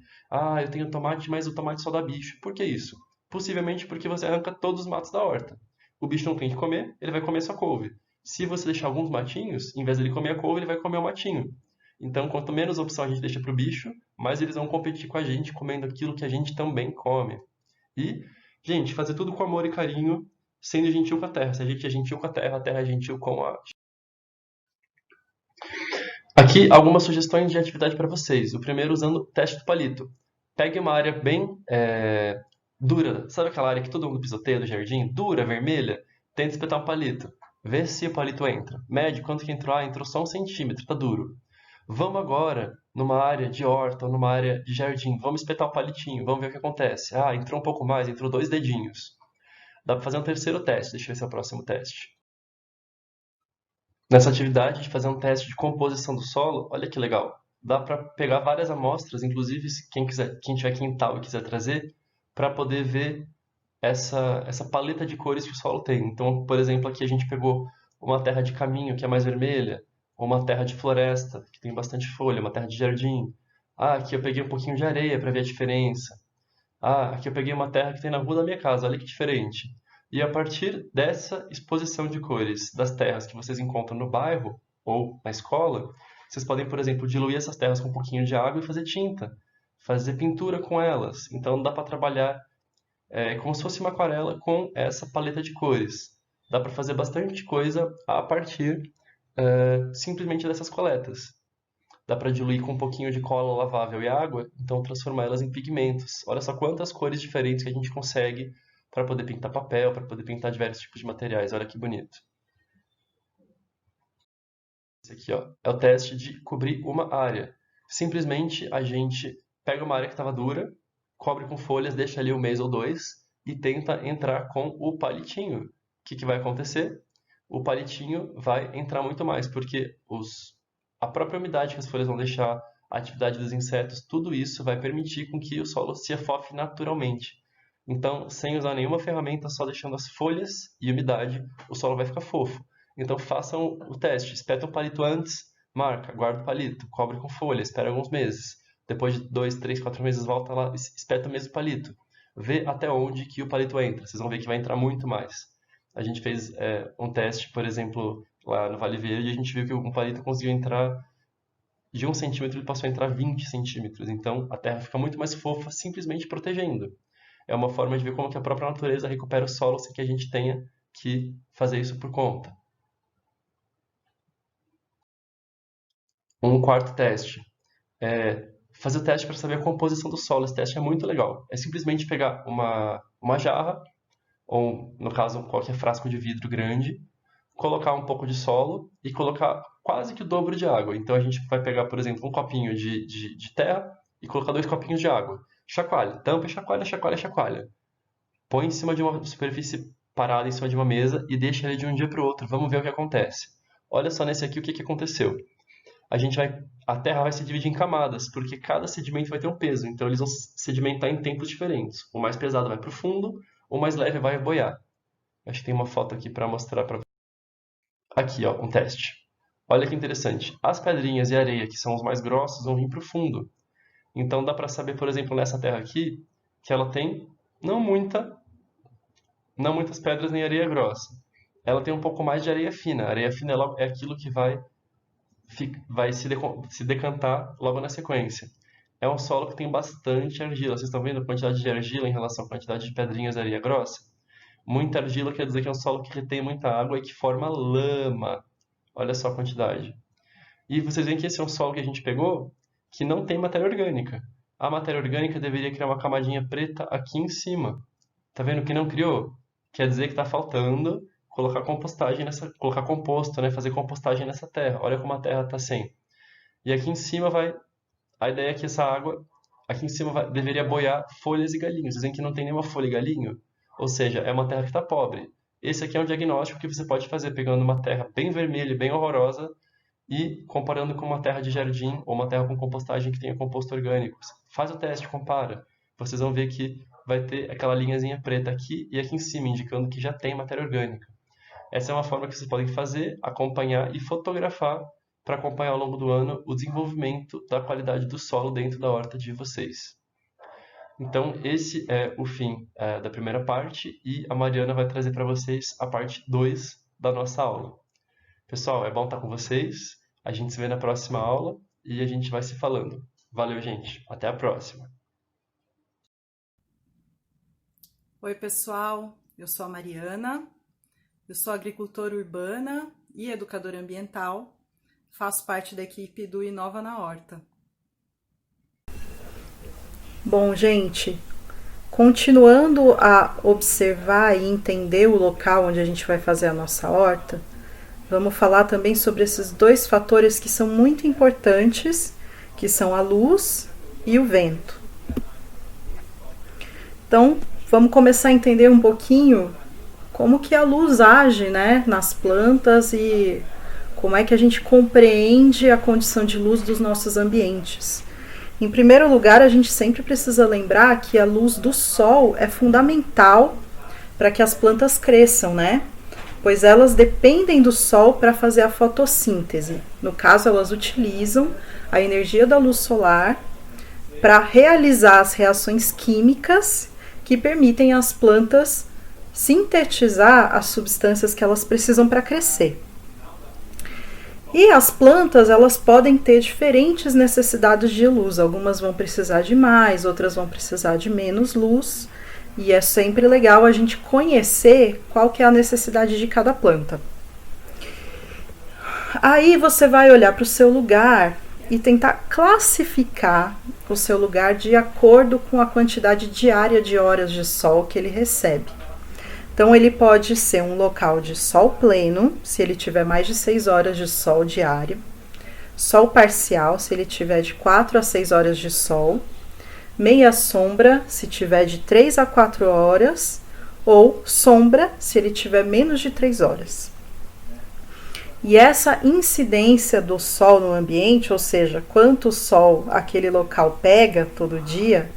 Eu tenho tomate, mas o tomate só dá bicho. Por que isso? Possivelmente porque você arranca todos os matos da horta. O bicho não tem que comer, ele vai comer sua couve. Se você deixar alguns matinhos, em vez dele comer a couve, ele vai comer o matinho. Então, quanto menos opção a gente deixa para o bicho, mais eles vão competir com a gente comendo aquilo que a gente também come. E, gente, fazer tudo com amor e carinho, sendo gentil com a terra. Se a gente é gentil com a terra é gentil com a. Aqui, algumas sugestões de atividade para vocês. O primeiro usando o teste do palito. pegue uma área bem dura. Sabe aquela área que todo mundo pisoteia do jardim? Dura, vermelha? Tenta espetar um palito. Vê se o palito entra. Mede quanto que entrou. Ah, entrou só 1 centímetro, tá duro. Vamos agora numa área de horta ou numa área de jardim. Vamos espetar o palitinho, vamos ver o que acontece. Ah, entrou um pouco mais, entrou 2 dedinhos. Dá para fazer um terceiro teste. Deixa eu ver se é o próximo teste. Nessa atividade de fazer um teste de composição do solo, olha que legal. Dá para pegar várias amostras, inclusive se quem tiver quintal e quiser trazer, para poder ver essa paleta de cores que o solo tem. Então, por exemplo, aqui a gente pegou uma terra de caminho, que é mais vermelha, ou uma terra de floresta, que tem bastante folha, uma terra de jardim. Ah, aqui eu peguei um pouquinho de areia para ver a diferença. Ah, aqui eu peguei uma terra que tem na rua da minha casa, olha que diferente. E a partir dessa exposição de cores das terras que vocês encontram no bairro ou na escola, vocês podem, por exemplo, diluir essas terras com um pouquinho de água e fazer tinta, fazer pintura com elas. Então dá para trabalhar como se fosse uma aquarela com essa paleta de cores. Dá para fazer bastante coisa a partir simplesmente dessas coletas. Dá para diluir com um pouquinho de cola lavável e água, então transformar elas em pigmentos. Olha só quantas cores diferentes que a gente consegue para poder pintar papel, para poder pintar diversos tipos de materiais. Olha que bonito. Esse aqui, ó, é o teste de cobrir uma área. Simplesmente a gente pega uma área que estava dura, cobre com folhas, deixa ali 1 mês ou 2 e tenta entrar com o palitinho. O que vai acontecer? O palitinho vai entrar muito mais, porque a própria umidade que as folhas vão deixar, a atividade dos insetos, tudo isso vai permitir com que o solo se afofe naturalmente. Então, sem usar nenhuma ferramenta, só deixando as folhas e umidade, o solo vai ficar fofo. Então façam o teste, espeta o palito antes, marca, guarda o palito, cobre com folha, espera alguns meses. Depois de 2, 3, 4 meses, volta lá, espeta o mesmo palito. Vê até onde que o palito entra, vocês vão ver que vai entrar muito mais. A gente fez um teste, por exemplo, lá no Vale Verde, e a gente viu que um palito conseguiu entrar de 1 centímetro, ele passou a entrar 20 centímetros. Então a terra fica muito mais fofa, simplesmente protegendo. É uma forma de ver como que a própria natureza recupera o solo sem que a gente tenha que fazer isso por conta. Um quarto teste é fazer o teste para saber a composição do solo. Esse teste é muito legal. É simplesmente pegar uma jarra, ou no caso qualquer frasco de vidro grande, colocar um pouco de solo e colocar quase que o dobro de água. Então a gente vai pegar, por exemplo, um copinho de terra e colocar 2 copinhos de água. Chacoalha, tampa e chacoalha, chacoalha, chacoalha. Põe em cima de uma superfície parada, em cima de uma mesa e deixa ele de um dia para o outro. Vamos ver o que acontece. Olha só nesse aqui o que aconteceu. A terra vai se dividir em camadas, porque cada sedimento vai ter um peso. Então eles vão sedimentar em tempos diferentes. O mais pesado vai para o fundo, o mais leve vai boiar. Acho que tem uma foto aqui para mostrar para vocês. Aqui, ó, um teste. Olha que interessante. As pedrinhas e a areia, que são os mais grossos, vão vir para o fundo. Então dá para saber, por exemplo, nessa terra aqui, que ela tem não não muitas pedras nem areia grossa. Ela tem um pouco mais de areia fina. A areia fina é aquilo que vai se decantar logo na sequência. É um solo que tem bastante argila. Vocês estão vendo a quantidade de argila em relação à quantidade de pedrinhas de areia grossa? Muita argila quer dizer que é um solo que retém muita água e que forma lama. Olha só a quantidade. E vocês veem que esse é um solo que a gente pegou que não tem matéria orgânica. A matéria orgânica deveria criar uma camadinha preta aqui em cima. Tá vendo que não criou? Quer dizer que está faltando colocar compostagem colocar composto, né? Fazer compostagem nessa terra. Olha como a terra está sem. E aqui em cima a ideia é que essa água, aqui em cima deveria boiar folhas e galinhos. Dizem que não tem nenhuma folha e galinho, ou seja, é uma terra que está pobre. Esse aqui é um diagnóstico que você pode fazer pegando uma terra bem vermelha e bem horrorosa e comparando com uma terra de jardim ou uma terra com compostagem que tenha composto orgânico. Faz o teste, compara. Vocês vão ver que vai ter aquela linhazinha preta aqui e aqui em cima, indicando que já tem matéria orgânica. Essa é uma forma que vocês podem fazer, acompanhar e fotografar para acompanhar ao longo do ano o desenvolvimento da qualidade do solo dentro da horta de vocês. Então, esse é o fim da primeira parte e a Mariana vai trazer para vocês a parte 2 da nossa aula. Pessoal, é bom estar com vocês. A gente se vê na próxima aula e a gente vai se falando. Valeu, gente. Até a próxima. Oi, pessoal. Eu sou a Mariana. Eu sou agricultora urbana e educadora ambiental. Faço parte da equipe do Inova na Horta. Bom, gente, continuando a observar e entender o local onde a gente vai fazer a nossa horta, vamos falar também sobre esses dois fatores que são muito importantes, que são a luz e o vento. Então, vamos começar a entender um pouquinho como que a luz age, né, nas plantas e como é que a gente compreende a condição de luz dos nossos ambientes. Em primeiro lugar, a gente sempre precisa lembrar que a luz do sol é fundamental para que as plantas cresçam, né? Pois elas dependem do sol para fazer a fotossíntese. No caso, elas utilizam a energia da luz solar para realizar as reações químicas que permitem às plantas sintetizar as substâncias que elas precisam para crescer. E as plantas, elas podem ter diferentes necessidades de luz. Algumas vão precisar de mais, outras vão precisar de menos luz. E é sempre legal a gente conhecer qual que é a necessidade de cada planta. Aí você vai olhar para o seu lugar e tentar classificar o seu lugar de acordo com a quantidade diária de horas de sol que ele recebe. Então, ele pode ser um local de sol pleno, se ele tiver mais de 6 horas de sol diário, sol parcial, se ele tiver de 4 a 6 horas de sol, meia sombra, se tiver de 3 a 4 horas, ou sombra, se ele tiver menos de 3 horas. E essa incidência do sol no ambiente, ou seja, quanto sol aquele local pega todo dia,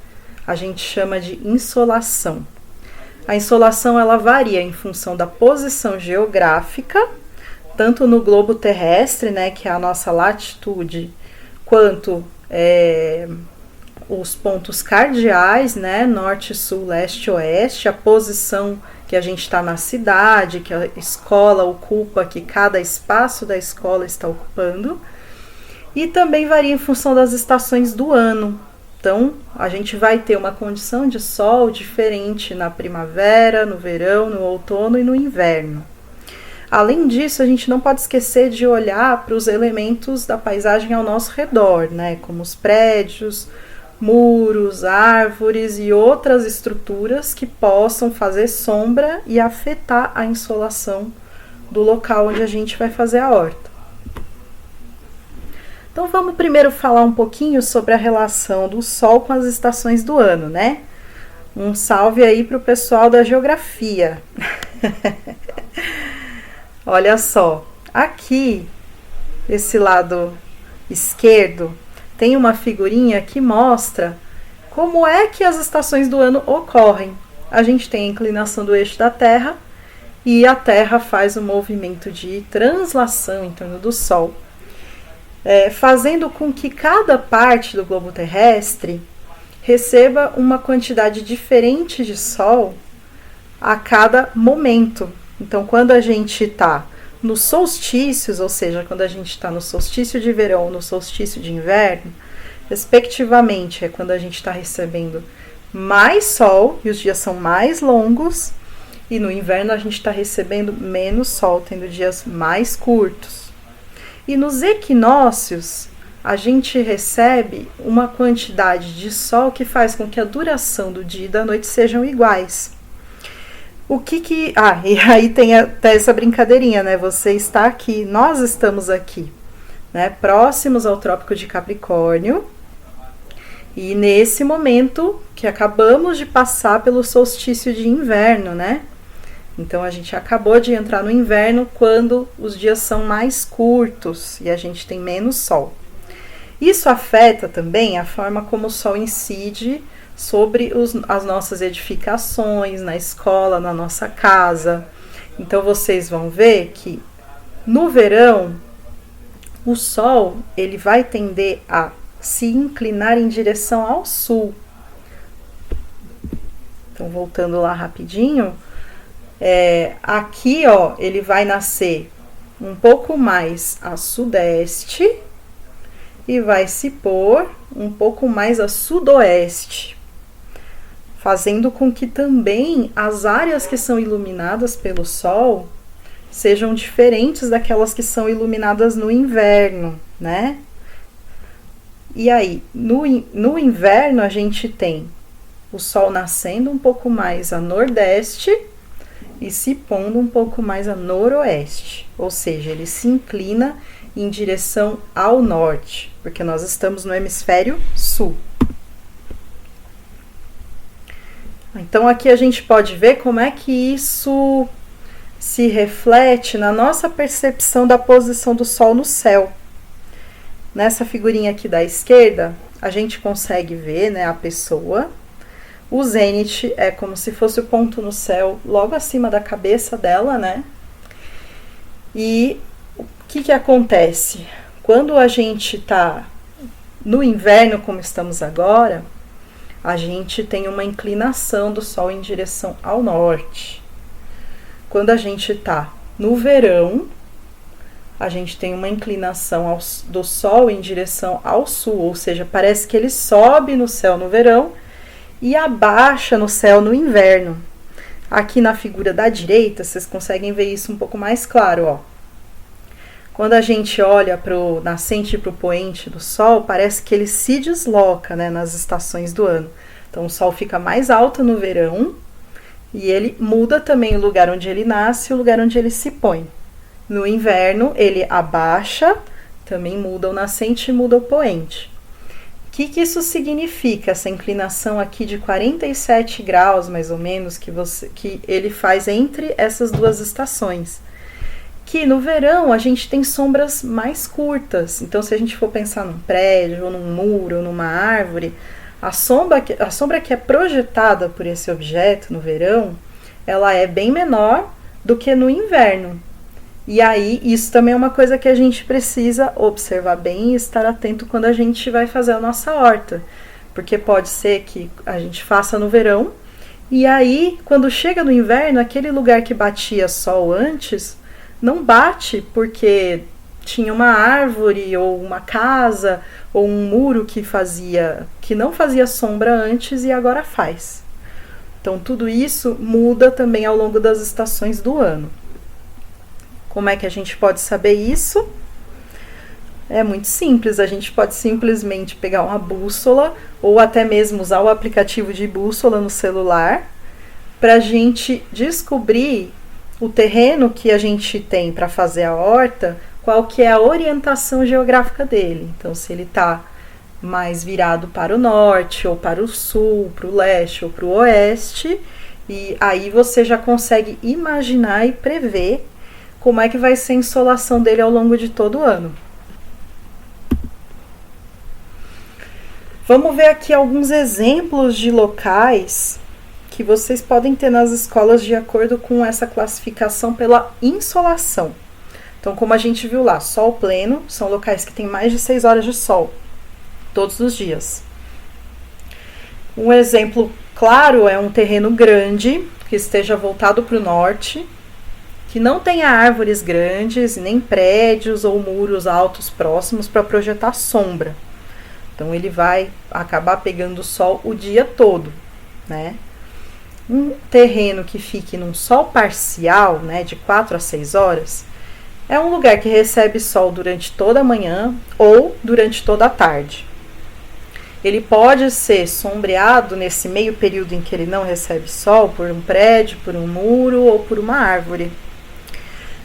a gente chama de insolação. A insolação ela varia em função da posição geográfica, tanto no globo terrestre, né, que é a nossa latitude, quanto os pontos cardeais, né, norte, sul, leste, oeste, a posição que a gente está na cidade, que a escola ocupa, que cada espaço da escola está ocupando, e também varia em função das estações do ano. Então, a gente vai ter uma condição de sol diferente na primavera, no verão, no outono e no inverno. Além disso, a gente não pode esquecer de olhar para os elementos da paisagem ao nosso redor, né? Como os prédios, muros, árvores e outras estruturas que possam fazer sombra e afetar a insolação do local onde a gente vai fazer a horta. Então vamos primeiro falar um pouquinho sobre a relação do Sol com as estações do ano, né? Um salve aí para o pessoal da geografia. Olha só, aqui, esse lado esquerdo, tem uma figurinha que mostra como é que as estações do ano ocorrem. A gente tem a inclinação do eixo da Terra e a Terra faz um movimento de translação em torno do Sol, fazendo com que cada parte do globo terrestre receba uma quantidade diferente de sol a cada momento. Então, quando a gente está nos solstícios, ou seja, quando a gente está no solstício de verão ou no solstício de inverno, respectivamente, é quando a gente está recebendo mais sol e os dias são mais longos, e no inverno a gente está recebendo menos sol, tendo dias mais curtos. E nos equinócios, a gente recebe uma quantidade de sol que faz com que a duração do dia e da noite sejam iguais. E aí tem até essa brincadeirinha, né? Você está aqui, nós estamos aqui, né? Próximos ao Trópico de Capricórnio. E nesse momento que acabamos de passar pelo solstício de inverno, né? Então, a gente acabou de entrar no inverno quando os dias são mais curtos e a gente tem menos sol. Isso afeta também a forma como o sol incide sobre as nossas edificações, na escola, na nossa casa. Então, vocês vão ver que no verão, o sol ele vai tender a se inclinar em direção ao sul. Então, voltando lá rapidinho, aqui, ó, ele vai nascer um pouco mais a sudeste e vai se pôr um pouco mais a sudoeste, fazendo com que também as áreas que são iluminadas pelo sol sejam diferentes daquelas que são iluminadas no inverno, né? E aí, no inverno, a gente tem o sol nascendo um pouco mais a nordeste e se pondo um pouco mais a noroeste. Ou seja, ele se inclina em direção ao norte, porque nós estamos no hemisfério sul. Então aqui a gente pode ver como é que isso se reflete na nossa percepção da posição do Sol no céu. Nessa figurinha aqui da esquerda, a gente consegue ver, né, a pessoa. O zênite é como se fosse o ponto no céu logo acima da cabeça dela, né? E o que acontece? Quando a gente está no inverno, como estamos agora, a gente tem uma inclinação do Sol em direção ao norte. Quando a gente está no verão, a gente tem uma inclinação do Sol em direção ao sul, ou seja, parece que ele sobe no céu no verão e abaixa no céu no inverno. Aqui na figura da direita, vocês conseguem ver isso um pouco mais claro, ó. Quando a gente olha para o nascente e para o poente do Sol, parece que ele se desloca, né, nas estações do ano. Então, o Sol fica mais alto no verão e ele muda também o lugar onde ele nasce e o lugar onde ele se põe. No inverno, ele abaixa, também muda o nascente e muda o poente. O que isso significa, essa inclinação aqui de 47 graus, mais ou menos, que ele faz entre essas duas estações? Que no verão a gente tem sombras mais curtas. Então, se a gente for pensar num prédio, ou num muro, ou numa árvore, a sombra que é projetada por esse objeto no verão, ela é bem menor do que no inverno. E aí, isso também é uma coisa que a gente precisa observar bem e estar atento quando a gente vai fazer a nossa horta. Porque pode ser que a gente faça no verão, e aí, quando chega no inverno, aquele lugar que batia sol antes, não bate porque tinha uma árvore, ou uma casa, ou um muro que não fazia sombra antes e agora faz. Então, tudo isso muda também ao longo das estações do ano. Como é que a gente pode saber isso? É muito simples, a gente pode simplesmente pegar uma bússola ou até mesmo usar o aplicativo de bússola no celular para a gente descobrir o terreno que a gente tem para fazer a horta, qual que é a orientação geográfica dele. Então, se ele está mais virado para o norte, ou para o sul, para o leste ou para o oeste, e aí você já consegue imaginar e prever como é que vai ser a insolação dele ao longo de todo o ano. Vamos ver aqui alguns exemplos de locais que vocês podem ter nas escolas de acordo com essa classificação pela insolação. Então, como a gente viu lá, sol pleno são locais que têm mais de 6 horas de sol, todos os dias. Um exemplo claro é um terreno grande, que esteja voltado para o norte, que não tenha árvores grandes, nem prédios ou muros altos próximos para projetar sombra. Então, ele vai acabar pegando sol o dia todo, né? Um terreno que fique num sol parcial, né, de 4 a 6 horas, é um lugar que recebe sol durante toda a manhã ou durante toda a tarde. Ele pode ser sombreado nesse meio período em que ele não recebe sol por um prédio, por um muro ou por uma árvore.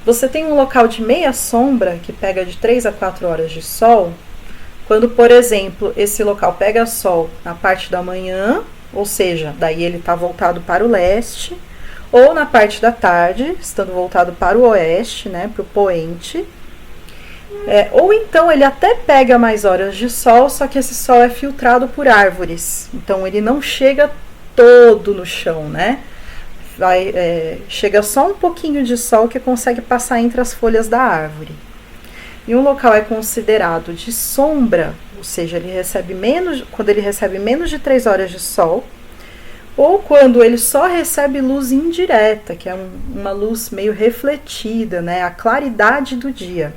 Você tem um local de meia sombra que pega de 3 a 4 horas de sol, quando, por exemplo, esse local pega sol na parte da manhã, ou seja, daí ele está voltado para o leste, ou na parte da tarde, estando voltado para o oeste, né, para o poente. Ou então ele até pega mais horas de sol, só que esse sol é filtrado por árvores, então ele não chega todo no chão, né? Chega só um pouquinho de sol que consegue passar entre as folhas da árvore. E um local é considerado de sombra, ou seja, quando ele recebe menos de 3 horas de sol, ou quando ele só recebe luz indireta, que é uma luz meio refletida, né, a claridade do dia.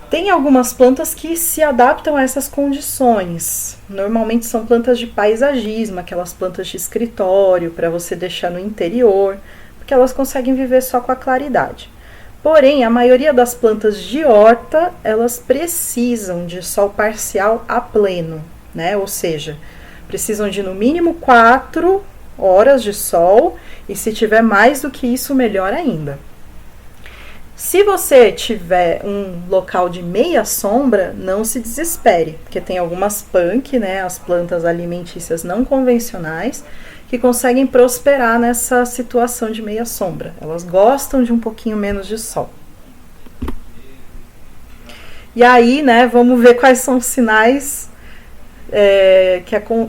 Tem algumas plantas que se adaptam a essas condições. Normalmente são plantas de paisagismo, aquelas plantas de escritório para você deixar no interior, porque elas conseguem viver só com a claridade. Porém, a maioria das plantas de horta, elas precisam de sol parcial a pleno, né? Ou seja, precisam de no mínimo 4 horas de sol, e se tiver mais do que isso, melhor ainda. Se você tiver um local de meia sombra, não se desespere, porque tem algumas punk, né, as plantas alimentícias não convencionais, que conseguem prosperar nessa situação de meia sombra. Elas gostam de um pouquinho menos de sol. E aí, né, vamos ver quais são os sinais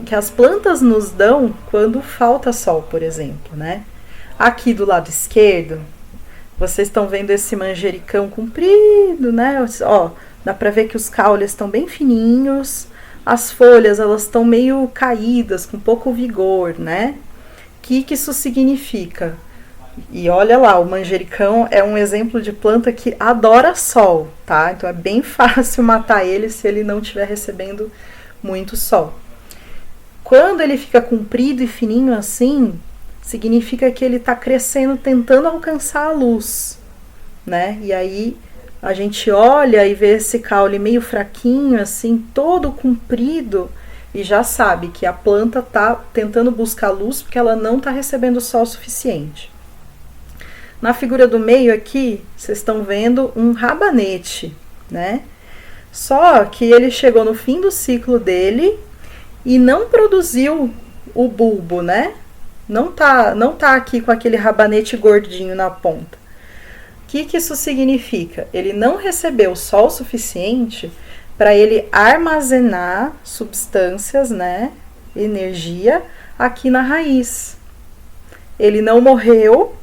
que as plantas nos dão quando falta sol, por exemplo, né? Aqui do lado esquerdo, vocês estão vendo esse manjericão comprido, né? Ó, dá pra ver que os caules estão bem fininhos, as folhas elas estão meio caídas, com pouco vigor, né? O que isso significa? E olha lá, o manjericão é um exemplo de planta que adora sol, tá? Então é bem fácil matar ele se ele não estiver recebendo muito sol. Quando ele fica comprido e fininho assim, significa que ele está crescendo, tentando alcançar a luz, né? E aí a gente olha e vê esse caule meio fraquinho, assim, todo comprido, e já sabe que a planta está tentando buscar luz porque ela não está recebendo sol suficiente. Na figura do meio aqui, vocês estão vendo um rabanete, né? Só que ele chegou no fim do ciclo dele e não produziu o bulbo, né? Não tá aqui com aquele rabanete gordinho na ponta. O que isso significa? Ele não recebeu sol suficiente para ele armazenar substâncias, né? Energia aqui na raiz. Ele não morreu,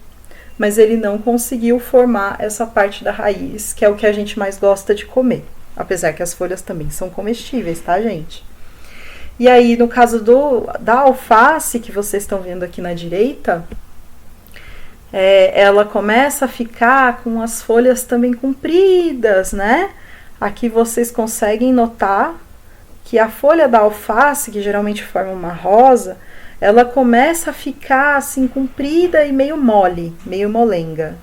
mas ele não conseguiu formar essa parte da raiz, que é o que a gente mais gosta de comer. Apesar que as folhas também são comestíveis, tá, gente? E aí, no caso da alface, que vocês estão vendo aqui na direita, ela começa a ficar com as folhas também compridas, né? Aqui vocês conseguem notar que a folha da alface, que geralmente forma uma rosa, ela começa a ficar assim comprida e meio mole, meio molenga.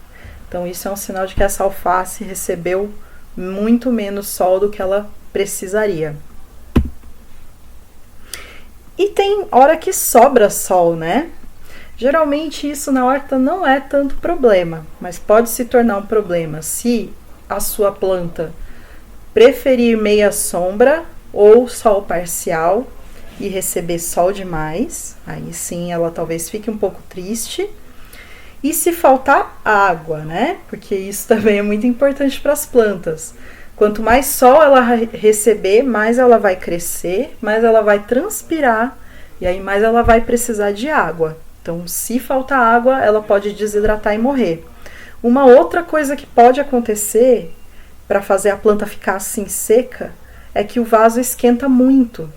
Então isso é um sinal de que essa alface recebeu muito menos sol do que ela precisaria. E tem hora que sobra sol, né? Geralmente isso na horta não é tanto problema, mas pode se tornar um problema se a sua planta preferir meia sombra ou sol parcial e receber sol demais. Aí sim ela talvez fique um pouco triste. E se faltar água, né? Porque isso também é muito importante para as plantas. Quanto mais sol ela receber, mais ela vai crescer, mais ela vai transpirar e aí mais ela vai precisar de água. Então, se faltar água, ela pode desidratar e morrer. Uma outra coisa que pode acontecer para fazer a planta ficar assim seca é que o vaso esquenta muito.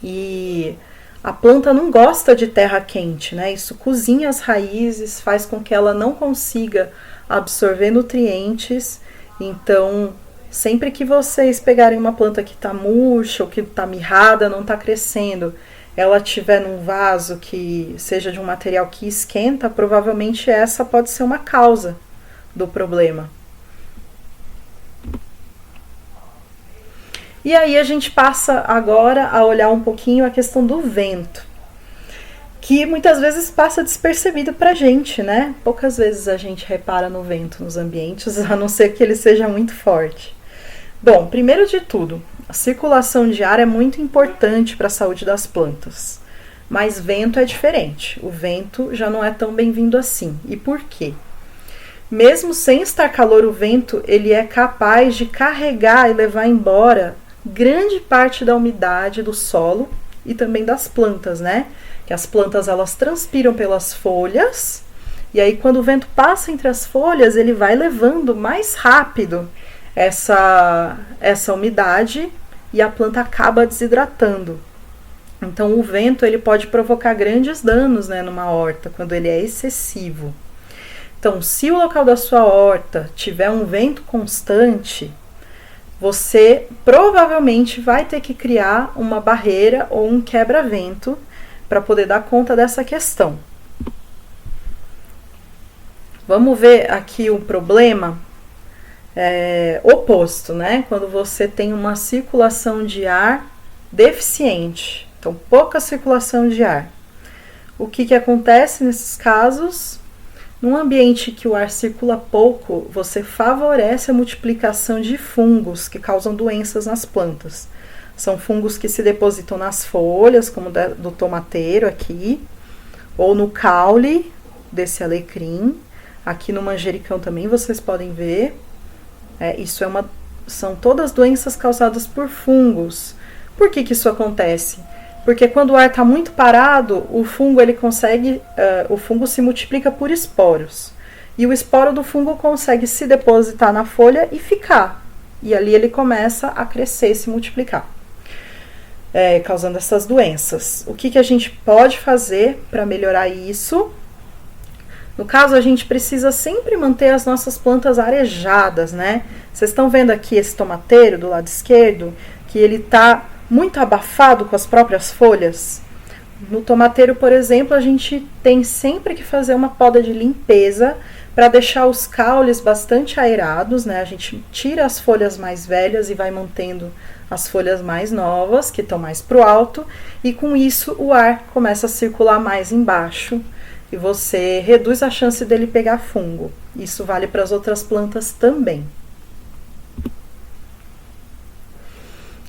E a planta não gosta de terra quente, né? Isso cozinha as raízes, faz com que ela não consiga absorver nutrientes. Então, sempre que vocês pegarem uma planta que está murcha ou que está mirrada, não está crescendo, ela estiver num vaso que seja de um material que esquenta, provavelmente essa pode ser uma causa do problema. E aí a gente passa agora a olhar um pouquinho a questão do vento, que muitas vezes passa despercebido pra gente, né? Poucas vezes a gente repara no vento nos ambientes, a não ser que ele seja muito forte. Bom, primeiro de tudo, a circulação de ar é muito importante para a saúde das plantas, mas vento é diferente. O vento já não é tão bem-vindo assim. E por quê? Mesmo sem estar calor, o vento ele é capaz de carregar e levar embora grande parte da umidade do solo e também das plantas, né? Que as plantas elas transpiram pelas folhas e aí quando o vento passa entre as folhas ele vai levando mais rápido essa umidade e a planta acaba desidratando. Então o vento ele pode provocar grandes danos, né, numa horta quando ele é excessivo. Então, se o local da sua horta tiver um vento constante, você provavelmente vai ter que criar uma barreira ou um quebra-vento para poder dar conta dessa questão. Vamos ver aqui o problema oposto, né? Quando você tem uma circulação de ar deficiente, então pouca circulação de ar. O que acontece nesses casos? Num ambiente que o ar circula pouco, você favorece a multiplicação de fungos que causam doenças nas plantas. São fungos que se depositam nas folhas, como do tomateiro aqui, ou no caule desse alecrim. Aqui no manjericão também vocês podem ver. São todas doenças causadas por fungos. Por que isso acontece? Porque quando o ar está muito parado, o fungo o fungo se multiplica por esporos. E o esporo do fungo consegue se depositar na folha e ficar. E ali ele começa a crescer e se multiplicar, causando essas doenças. O que a gente pode fazer para melhorar isso? No caso, a gente precisa sempre manter as nossas plantas arejadas, né? Vocês estão vendo aqui esse tomateiro do lado esquerdo, que ele está muito abafado com as próprias folhas. No tomateiro, por exemplo, a gente tem sempre que fazer uma poda de limpeza para deixar os caules bastante aerados, né? A gente tira as folhas mais velhas e vai mantendo as folhas mais novas, que estão mais para o alto, e com isso o ar começa a circular mais embaixo e você reduz a chance dele pegar fungo. Isso vale para as outras plantas também.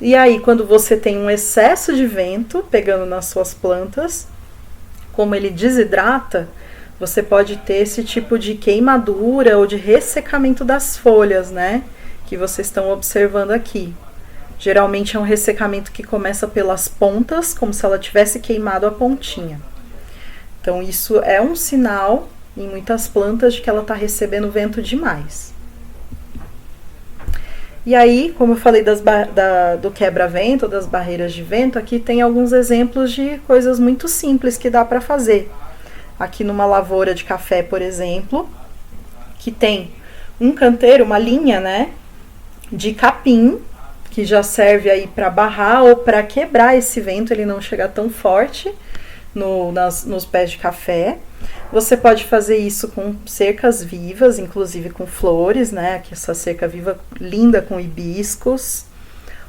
E aí, quando você tem um excesso de vento pegando nas suas plantas, como ele desidrata, você pode ter esse tipo de queimadura ou de ressecamento das folhas, né? Que vocês estão observando aqui. Geralmente é um ressecamento que começa pelas pontas, como se ela tivesse queimado a pontinha. Então, isso é um sinal em muitas plantas de que ela está recebendo vento demais. E aí, como eu falei do quebra-vento, das barreiras de vento, aqui tem alguns exemplos de coisas muito simples que dá para fazer. Aqui numa lavoura de café, por exemplo, que tem um canteiro, uma linha, né, de capim, que já serve aí para barrar ou para quebrar esse vento, ele não chegar tão forte nos pés de café. Você pode fazer isso com cercas vivas, inclusive com flores, né? Aqui essa cerca viva linda com hibiscos.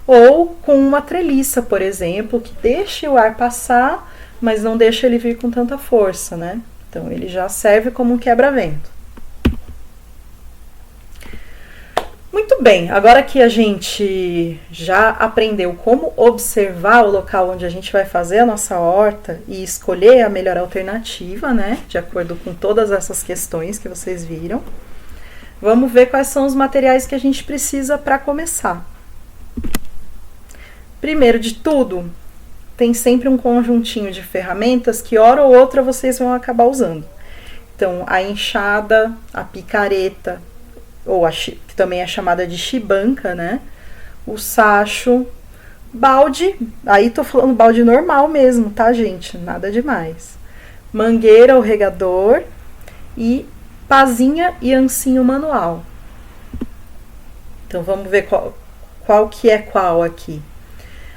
Ou com uma treliça, por exemplo, que deixe o ar passar, mas não deixa ele vir com tanta força, né? Então ele já serve como um quebra-vento. Muito bem, agora que a gente já aprendeu como observar o local onde a gente vai fazer a nossa horta e escolher a melhor alternativa, né, de acordo com todas essas questões que vocês viram, vamos ver quais são os materiais que a gente precisa para começar. Primeiro de tudo, tem sempre um conjuntinho de ferramentas que hora ou outra vocês vão acabar usando. Então, a enxada, a picareta, que também é chamada de chibanca, né? O sacho, balde, aí tô falando balde normal mesmo, tá, gente? Nada demais. Mangueira ou regador e pazinha e ancinho manual. Então, vamos ver qual que é qual aqui.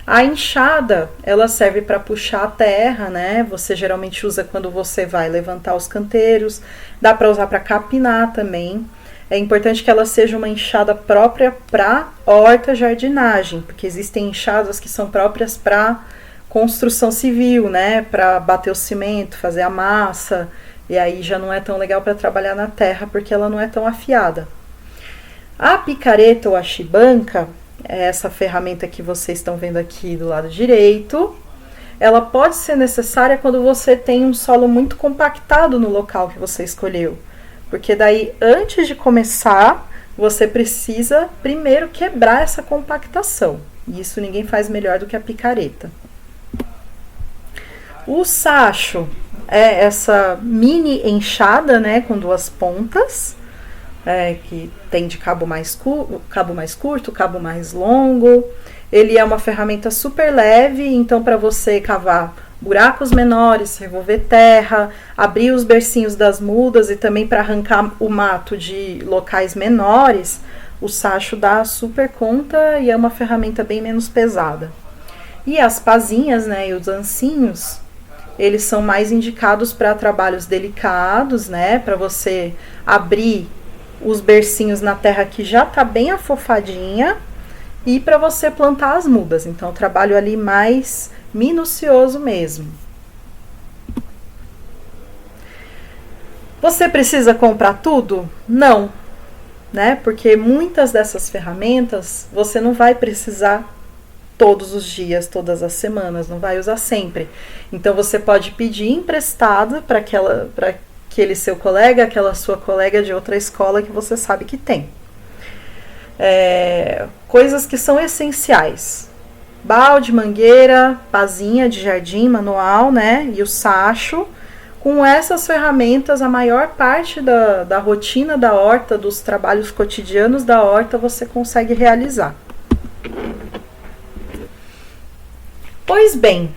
A enxada, ela serve para puxar a terra, né? Você geralmente usa quando você vai levantar os canteiros, dá para usar para capinar também. É importante que ela seja uma enxada própria para horta jardinagem, porque existem enxadas que são próprias para construção civil, né? Para bater o cimento, fazer a massa, e aí já não é tão legal para trabalhar na terra, porque ela não é tão afiada. A picareta ou a chibanca, é essa ferramenta que vocês estão vendo aqui do lado direito. Ela pode ser necessária quando você tem um solo muito compactado no local que você escolheu. Porque daí, antes de começar, você precisa primeiro quebrar essa compactação. E isso ninguém faz melhor do que a picareta. O sacho é essa mini enxada, né, com duas pontas, que tem de cabo mais curto, cabo mais longo. Ele é uma ferramenta super leve, então para você cavar buracos menores, revolver terra, abrir os bercinhos das mudas e também para arrancar o mato de locais menores, o sacho dá super conta e é uma ferramenta bem menos pesada. E as pazinhas, né, e os ancinhos, eles são mais indicados para trabalhos delicados, né? Para você abrir os bercinhos na terra que já tá bem afofadinha e para você plantar as mudas. Então, trabalho ali mais minucioso mesmo. Você precisa comprar tudo? Não, né? Porque muitas dessas ferramentas você não vai precisar todos os dias, todas as semanas, não vai usar sempre. Então você pode pedir emprestado para aquele seu colega, aquela sua colega de outra escola que você sabe que tem. Coisas que são essenciais: balde, mangueira, pazinha de jardim manual, né? E o sacho. Com essas ferramentas, a maior parte da rotina da horta, dos trabalhos cotidianos da horta, você consegue realizar. Pois bem,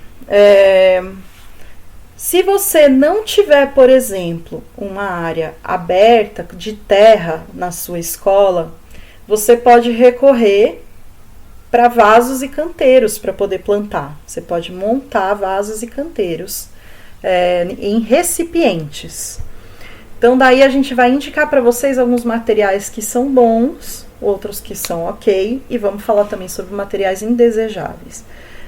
se você não tiver, por exemplo, uma área aberta de terra na sua escola, você pode recorrer para vasos e canteiros para poder plantar. Você pode montar vasos e canteiros em recipientes. Então daí a gente vai indicar para vocês alguns materiais que são bons, outros que são ok, e vamos falar também sobre materiais indesejáveis.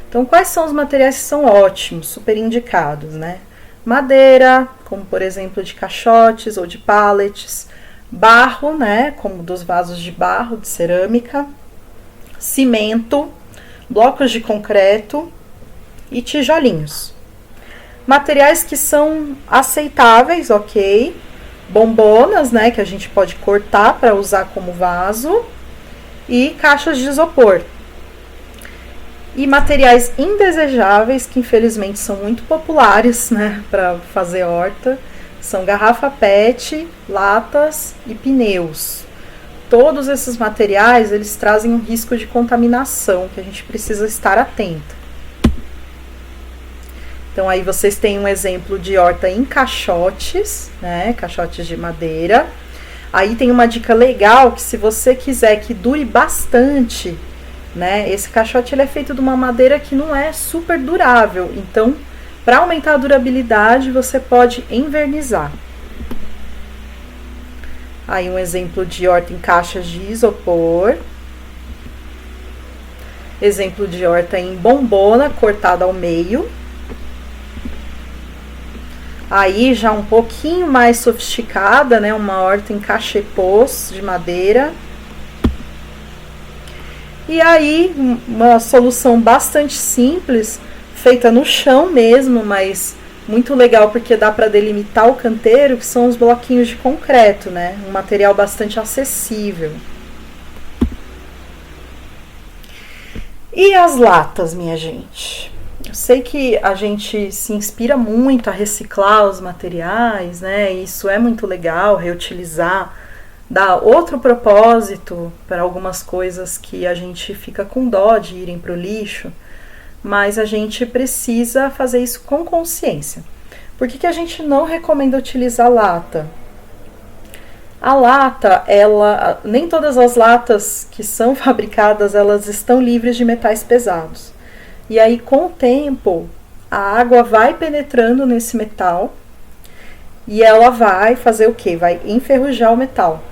Então, quais são os materiais que são ótimos, super indicados, né? Madeira, como por exemplo de caixotes ou de pallets, barro, né, como dos vasos de barro, de cerâmica, cimento, blocos de concreto e tijolinhos. Materiais que são aceitáveis, ok. Bombonas, né, que a gente pode cortar para usar como vaso, e caixas de isopor. E materiais indesejáveis, que infelizmente são muito populares, né, para fazer horta, são garrafa PET, latas e pneus. Todos esses materiais, eles trazem um risco de contaminação, que a gente precisa estar atento. Então, aí vocês têm um exemplo de horta em caixotes, né? Caixotes de madeira. Aí tem uma dica legal, que se você quiser que dure bastante, né? Esse caixote ele é feito de uma madeira que não é super durável. Então, para aumentar a durabilidade, você pode envernizar. Aí um exemplo de horta em caixas de isopor. Exemplo de horta em bombona, cortada ao meio. Aí já um pouquinho mais sofisticada, né? Uma horta em cachepôs de madeira. E aí uma solução bastante simples, feita no chão mesmo, mas muito legal porque dá para delimitar o canteiro, que são os bloquinhos de concreto, né? Um material bastante acessível. E as latas, minha gente? Eu sei que a gente se inspira muito a reciclar os materiais, né? Isso é muito legal, reutilizar, dá outro propósito para algumas coisas que a gente fica com dó de irem para o lixo, mas a gente precisa fazer isso com consciência. Por que a gente não recomenda utilizar lata? A lata, nem todas as latas que são fabricadas, elas estão livres de metais pesados. E aí, com o tempo, a água vai penetrando nesse metal e ela vai fazer o quê? Vai enferrujar o metal.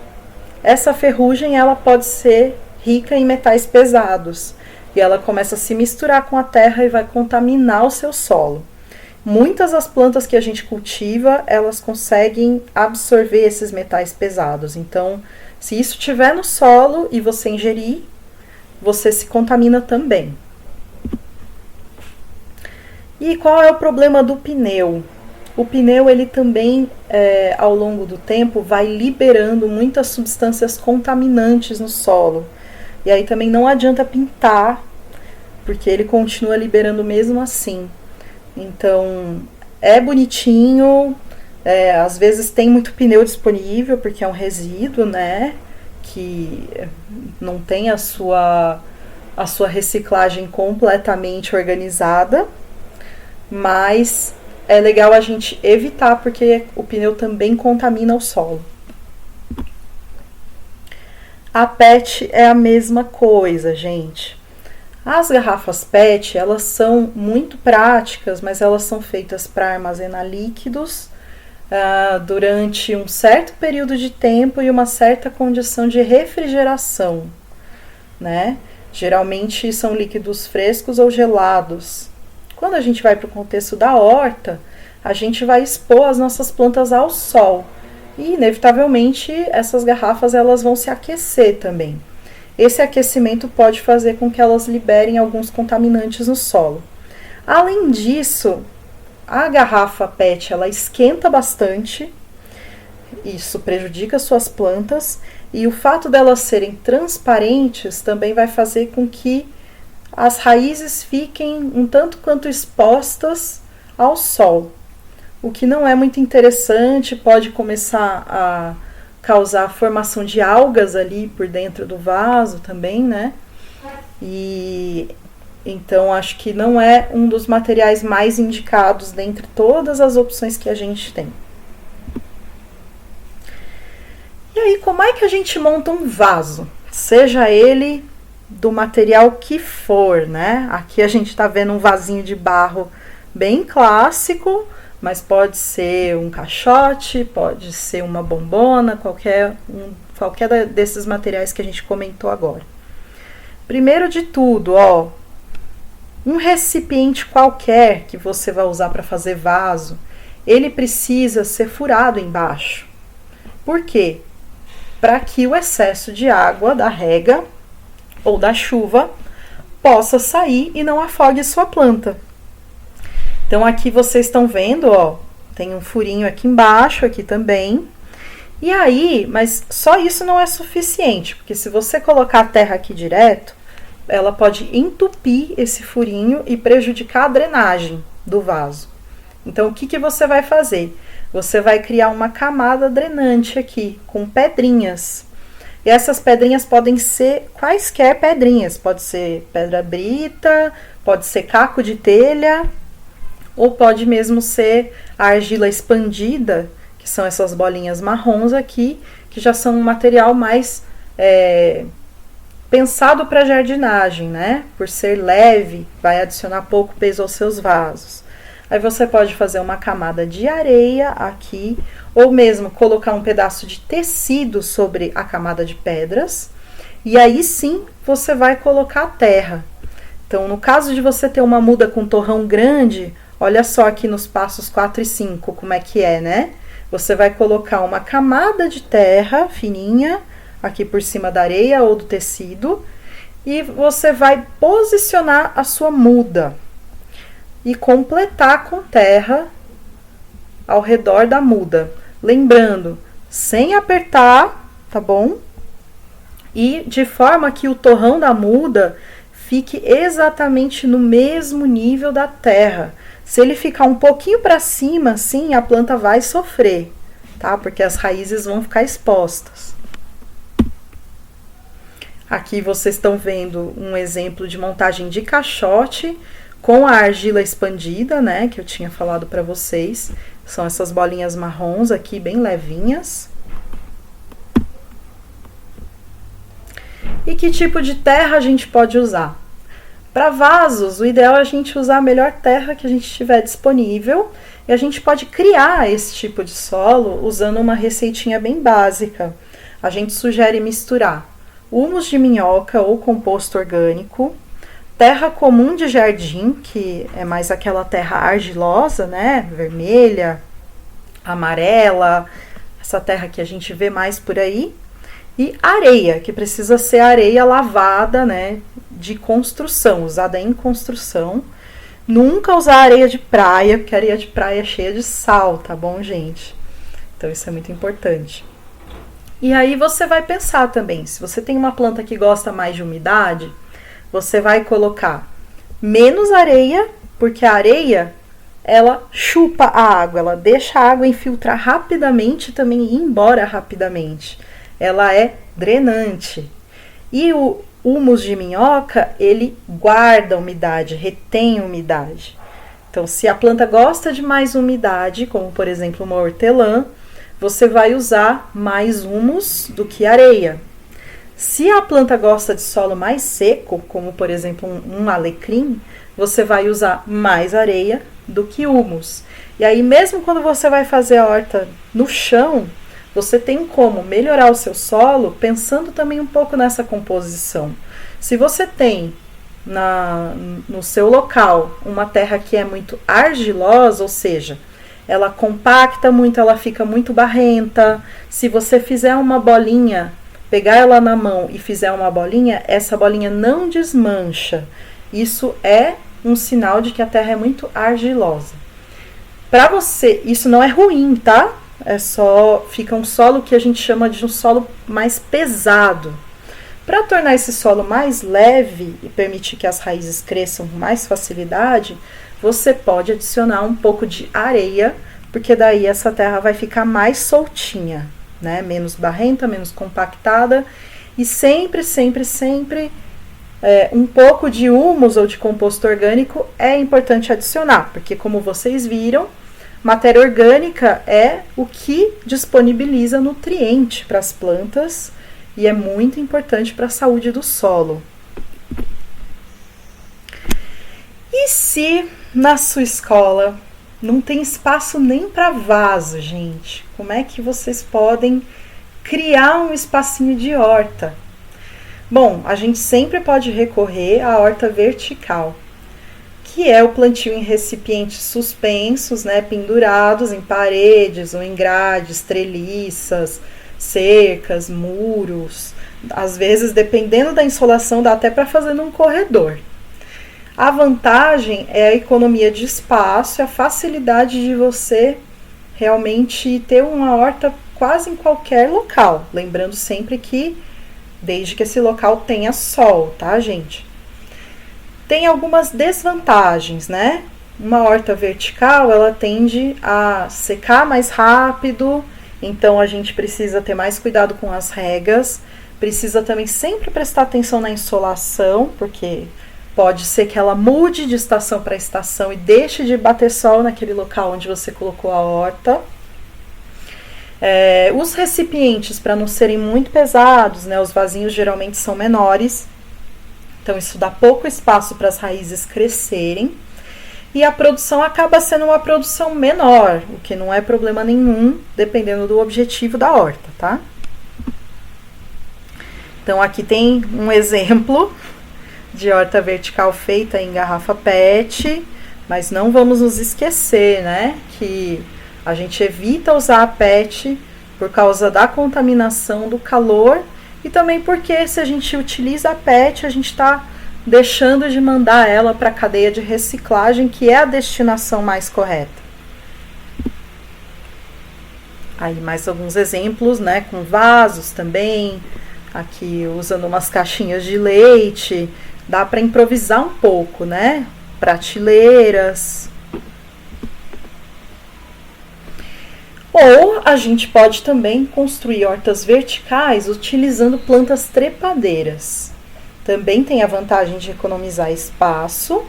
Essa ferrugem, ela pode ser rica em metais pesados e ela começa a se misturar com a terra e vai contaminar o seu solo. Muitas das plantas que a gente cultiva, elas conseguem absorver esses metais pesados. Então, se isso estiver no solo e você ingerir, você se contamina também. E qual é o problema do pneu? O pneu, ele também, ao longo do tempo, vai liberando muitas substâncias contaminantes no solo. E aí também não adianta pintar, porque ele continua liberando mesmo assim. Então, é bonitinho, às vezes tem muito pneu disponível, porque é um resíduo, né? Que não tem a sua reciclagem completamente organizada. Mas é legal a gente evitar, porque o pneu também contamina o solo. A PET é a mesma coisa, gente. As garrafas PET, elas são muito práticas, mas elas são feitas para armazenar líquidos durante um certo período de tempo e uma certa condição de refrigeração, né? Geralmente são líquidos frescos ou gelados. Quando a gente vai para o contexto da horta, a gente vai expor as nossas plantas ao sol e, inevitavelmente, essas garrafas elas vão se aquecer também. Esse aquecimento pode fazer com que elas liberem alguns contaminantes no solo. Além disso, a garrafa PET ela esquenta bastante, isso prejudica suas plantas, e o fato delas serem transparentes também vai fazer com que as raízes fiquem um tanto quanto expostas ao sol, o que não é muito interessante, pode começar a causar a formação de algas ali por dentro do vaso também, né? E então acho que não é um dos materiais mais indicados dentre todas as opções que a gente tem. E aí, como é que a gente monta um vaso? Seja ele do material que for, né? Aqui a gente tá vendo um vasinho de barro bem clássico, mas pode ser um caixote, pode ser uma bombona, qualquer desses materiais que a gente comentou agora. Primeiro de tudo, um recipiente qualquer que você vai usar para fazer vaso, ele precisa ser furado embaixo. Por quê? Para que o excesso de água da rega ou da chuva possa sair e não afogue sua planta. Então aqui vocês estão vendo, tem um furinho aqui embaixo, aqui também. E aí, mas só isso não é suficiente, porque se você colocar a terra aqui direto, ela pode entupir esse furinho e prejudicar a drenagem do vaso. Então o que você vai fazer? Você vai criar uma camada drenante aqui, com pedrinhas. E essas pedrinhas podem ser quaisquer pedrinhas, pode ser pedra brita, pode ser caco de telha, ou pode mesmo ser a argila expandida, que são essas bolinhas marrons aqui, que já são um material mais pensado para jardinagem, né? Por ser leve, vai adicionar pouco peso aos seus vasos. Aí você pode fazer uma camada de areia aqui, ou mesmo colocar um pedaço de tecido sobre a camada de pedras, e aí sim você vai colocar a terra. Então, no caso de você ter uma muda com torrão grande, olha só aqui nos passos 4 e 5 como é que é, né? Você vai colocar uma camada de terra fininha aqui por cima da areia ou do tecido e você vai posicionar a sua muda e completar com terra ao redor da muda. Lembrando, sem apertar, tá bom? E de forma que o torrão da muda fique exatamente no mesmo nível da terra. Se ele ficar um pouquinho para cima, assim, a planta vai sofrer, tá? Porque as raízes vão ficar expostas. Aqui vocês estão vendo um exemplo de montagem de caixote com a argila expandida, né? Que eu tinha falado para vocês. São essas bolinhas marrons aqui, bem levinhas. E que tipo de terra a gente pode usar? Para vasos, o ideal é a gente usar a melhor terra que a gente tiver disponível. E a gente pode criar esse tipo de solo usando uma receitinha bem básica. A gente sugere misturar humus de minhoca ou composto orgânico, terra comum de jardim, que é mais aquela terra argilosa, né? Vermelha, amarela, essa terra que a gente vê mais por aí. E areia, que precisa ser areia lavada, né? De construção, usada em construção. Nunca usar areia de praia, porque a areia de praia é cheia de sal, tá bom, gente? Então isso é muito importante. E aí você vai pensar também, se você tem uma planta que gosta mais de umidade, você vai colocar menos areia, porque a areia, ela chupa a água, ela deixa a água infiltrar rapidamente e também ir embora rapidamente. Ela é drenante. E o humus de minhoca, ele guarda a umidade, retém a umidade. Então, se a planta gosta de mais umidade, como por exemplo uma hortelã, você vai usar mais humus do que areia. Se a planta gosta de solo mais seco, como por exemplo um alecrim, você vai usar mais areia do que humus. E aí mesmo quando você vai fazer a horta no chão, você tem como melhorar o seu solo pensando também um pouco nessa composição. Se você tem no seu local uma terra que é muito argilosa, ou seja, ela compacta muito, ela fica muito barrenta. Se você fizer uma bolinha, pegar ela na mão e fizer uma bolinha, essa bolinha não desmancha. Isso é um sinal de que a terra é muito argilosa. Para você, isso não é ruim, tá? É só fica um solo que a gente chama de um solo mais pesado. Para tornar esse solo mais leve e permitir que as raízes cresçam com mais facilidade, você pode adicionar um pouco de areia, porque daí essa terra vai ficar mais soltinha, né? Menos barrenta, menos compactada. E sempre um pouco de humus ou de composto orgânico é importante adicionar, porque como vocês viram, matéria orgânica é o que disponibiliza nutriente para as plantas e é muito importante para a saúde do solo. E se na sua escola não tem espaço nem para vaso, gente? Como é que vocês podem criar um espacinho de horta? Bom, a gente sempre pode recorrer à horta vertical, que é o plantio em recipientes suspensos, né, pendurados em paredes ou em grades, treliças, cercas, muros. Às vezes, dependendo da insolação, dá até para fazer num corredor. A vantagem é a economia de espaço e a facilidade de você realmente ter uma horta quase em qualquer local. Lembrando sempre que, desde que esse local tenha sol, tá, gente? Tem algumas desvantagens, né? Uma horta vertical, ela tende a secar mais rápido, então a gente precisa ter mais cuidado com as regas, precisa também sempre prestar atenção na insolação, porque pode ser que ela mude de estação para estação e deixe de bater sol naquele local onde você colocou a horta. Os recipientes, para não serem muito pesados, né, os vasinhos geralmente são menores, então isso dá pouco espaço para as raízes crescerem. E a produção acaba sendo uma produção menor, o que não é problema nenhum, dependendo do objetivo da horta, tá? Então aqui tem um exemplo de horta vertical feita em garrafa PET, mas não vamos nos esquecer, né, que a gente evita usar a PET por causa da contaminação, do calor, e também porque se a gente utiliza a PET, a gente está deixando de mandar ela para a cadeia de reciclagem, que é a destinação mais correta. Aí mais alguns exemplos, né, com vasos também, aqui usando umas caixinhas de leite, dá para improvisar um pouco, né, prateleiras. Ou a gente pode também construir hortas verticais utilizando plantas trepadeiras. Também tem a vantagem de economizar espaço.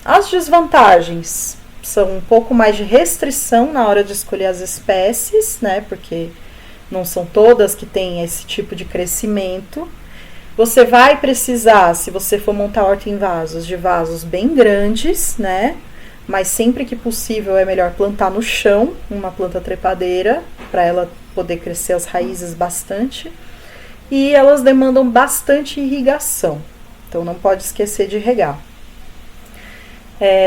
As desvantagens são um pouco mais de restrição na hora de escolher as espécies, né? Porque não são todas que têm esse tipo de crescimento. Você vai precisar, se você for montar horta em vasos, de vasos bem grandes, né? Mas sempre que possível é melhor plantar no chão uma planta trepadeira, para ela poder crescer as raízes bastante. E elas demandam bastante irrigação, então não pode esquecer de regar.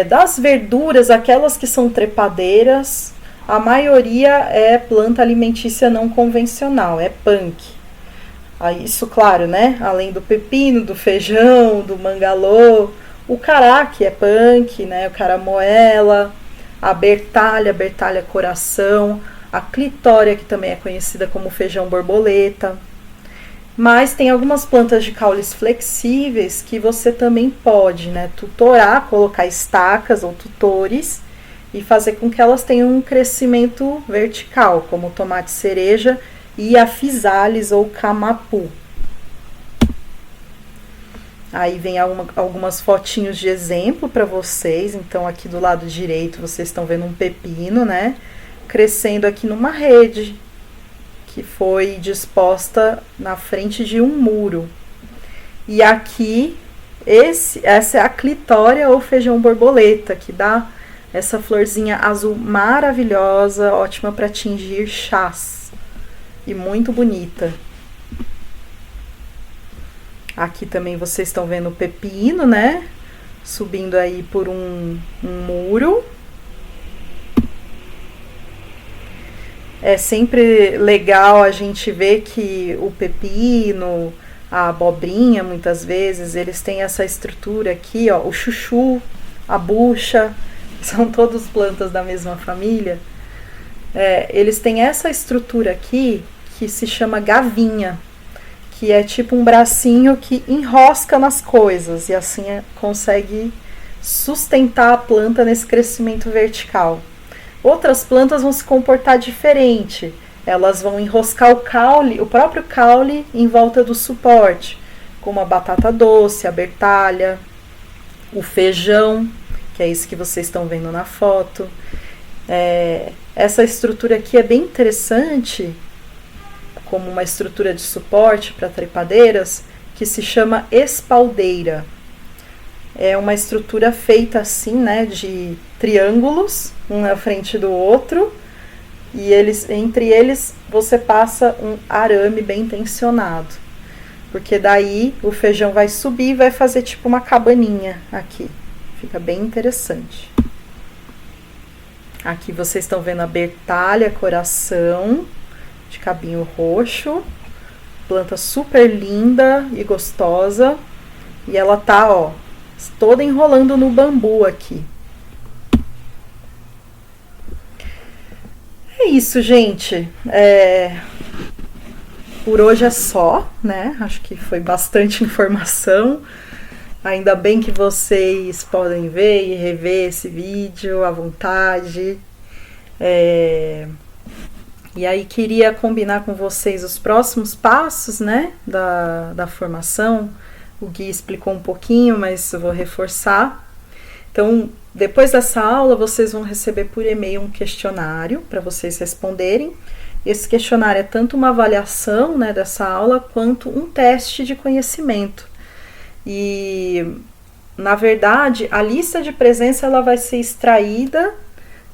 Das verduras, aquelas que são trepadeiras, a maioria é planta alimentícia não convencional, é punk. Isso, claro, né? Além do pepino, do feijão, do mangalô, o cará, que é punk, né? O caramoela, a bertalha coração, a clitória, que também é conhecida como feijão borboleta. Mas tem algumas plantas de caules flexíveis que você também pode, né, tutorar, colocar estacas ou tutores e fazer com que elas tenham um crescimento vertical, como o tomate cereja e a physalis ou camapu. Aí vem algumas fotinhos de exemplo para vocês. Então aqui do lado direito vocês estão vendo um pepino, né, crescendo aqui numa rede, que foi disposta na frente de um muro. E aqui, essa é a clitória ou feijão borboleta, que dá essa florzinha azul maravilhosa, ótima para tingir chás. E muito bonita. Aqui também vocês estão vendo o pepino, né? Subindo aí por um muro. É sempre legal a gente ver que o pepino, a abobrinha, muitas vezes, eles têm essa estrutura aqui, ó, o chuchu, a bucha, são todas plantas da mesma família. Eles têm essa estrutura aqui que se chama gavinha, que é tipo um bracinho que enrosca nas coisas e assim consegue sustentar a planta nesse crescimento vertical. Outras plantas vão se comportar diferente. Elas vão enroscar o caule, o próprio caule, em volta do suporte, como a batata doce, a bertalha, o feijão, que é isso que vocês estão vendo na foto. Essa estrutura aqui é bem interessante, como uma estrutura de suporte para trepadeiras, que se chama espaldeira. É uma estrutura feita assim, né, de triângulos, um na frente do outro, e entre eles você passa um arame bem tensionado, porque daí o feijão vai subir e vai fazer tipo uma cabaninha aqui. Fica bem interessante. Aqui vocês estão vendo a bertalha coração, de cabinho roxo, planta super linda e gostosa, e ela tá, ó, toda enrolando no bambu aqui. É isso, gente. Por hoje é só, né? Acho que foi bastante informação. Ainda bem que vocês podem ver e rever esse vídeo à vontade. E aí queria combinar com vocês os próximos passos, né, da formação. O Gui explicou um pouquinho, mas eu vou reforçar. Então, depois dessa aula, vocês vão receber por e-mail um questionário para vocês responderem. Esse questionário é tanto uma avaliação, né, dessa aula, quanto um teste de conhecimento. E, na verdade, a lista de presença ela vai ser extraída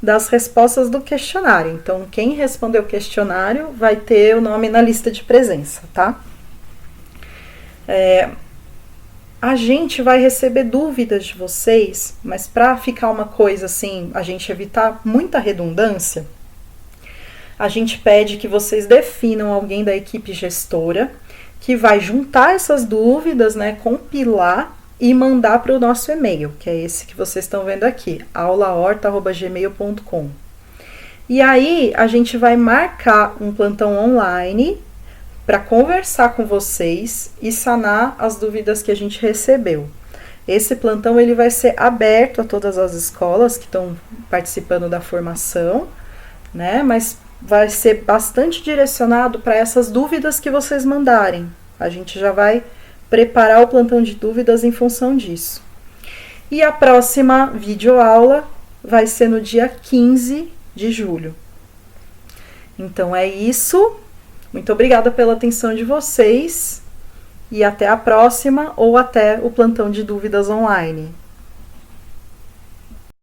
das respostas do questionário. Então, quem respondeu o questionário vai ter o nome na lista de presença, tá? A gente vai receber dúvidas de vocês, mas para ficar uma coisa assim, a gente evitar muita redundância, a gente pede que vocês definam alguém da equipe gestora que vai juntar essas dúvidas, né, compilar e mandar para o nosso e-mail, que é esse que vocês estão vendo aqui, aulahorta@gmail.com. E aí a gente vai marcar um plantão online para conversar com vocês e sanar as dúvidas que a gente recebeu. Esse plantão ele vai ser aberto a todas as escolas que estão participando da formação, né? Mas vai ser bastante direcionado para essas dúvidas que vocês mandarem. A gente já vai preparar o plantão de dúvidas em função disso. E a próxima videoaula vai ser no dia 15 de julho. Então é isso. Muito obrigada pela atenção de vocês e até a próxima ou até o plantão de dúvidas online.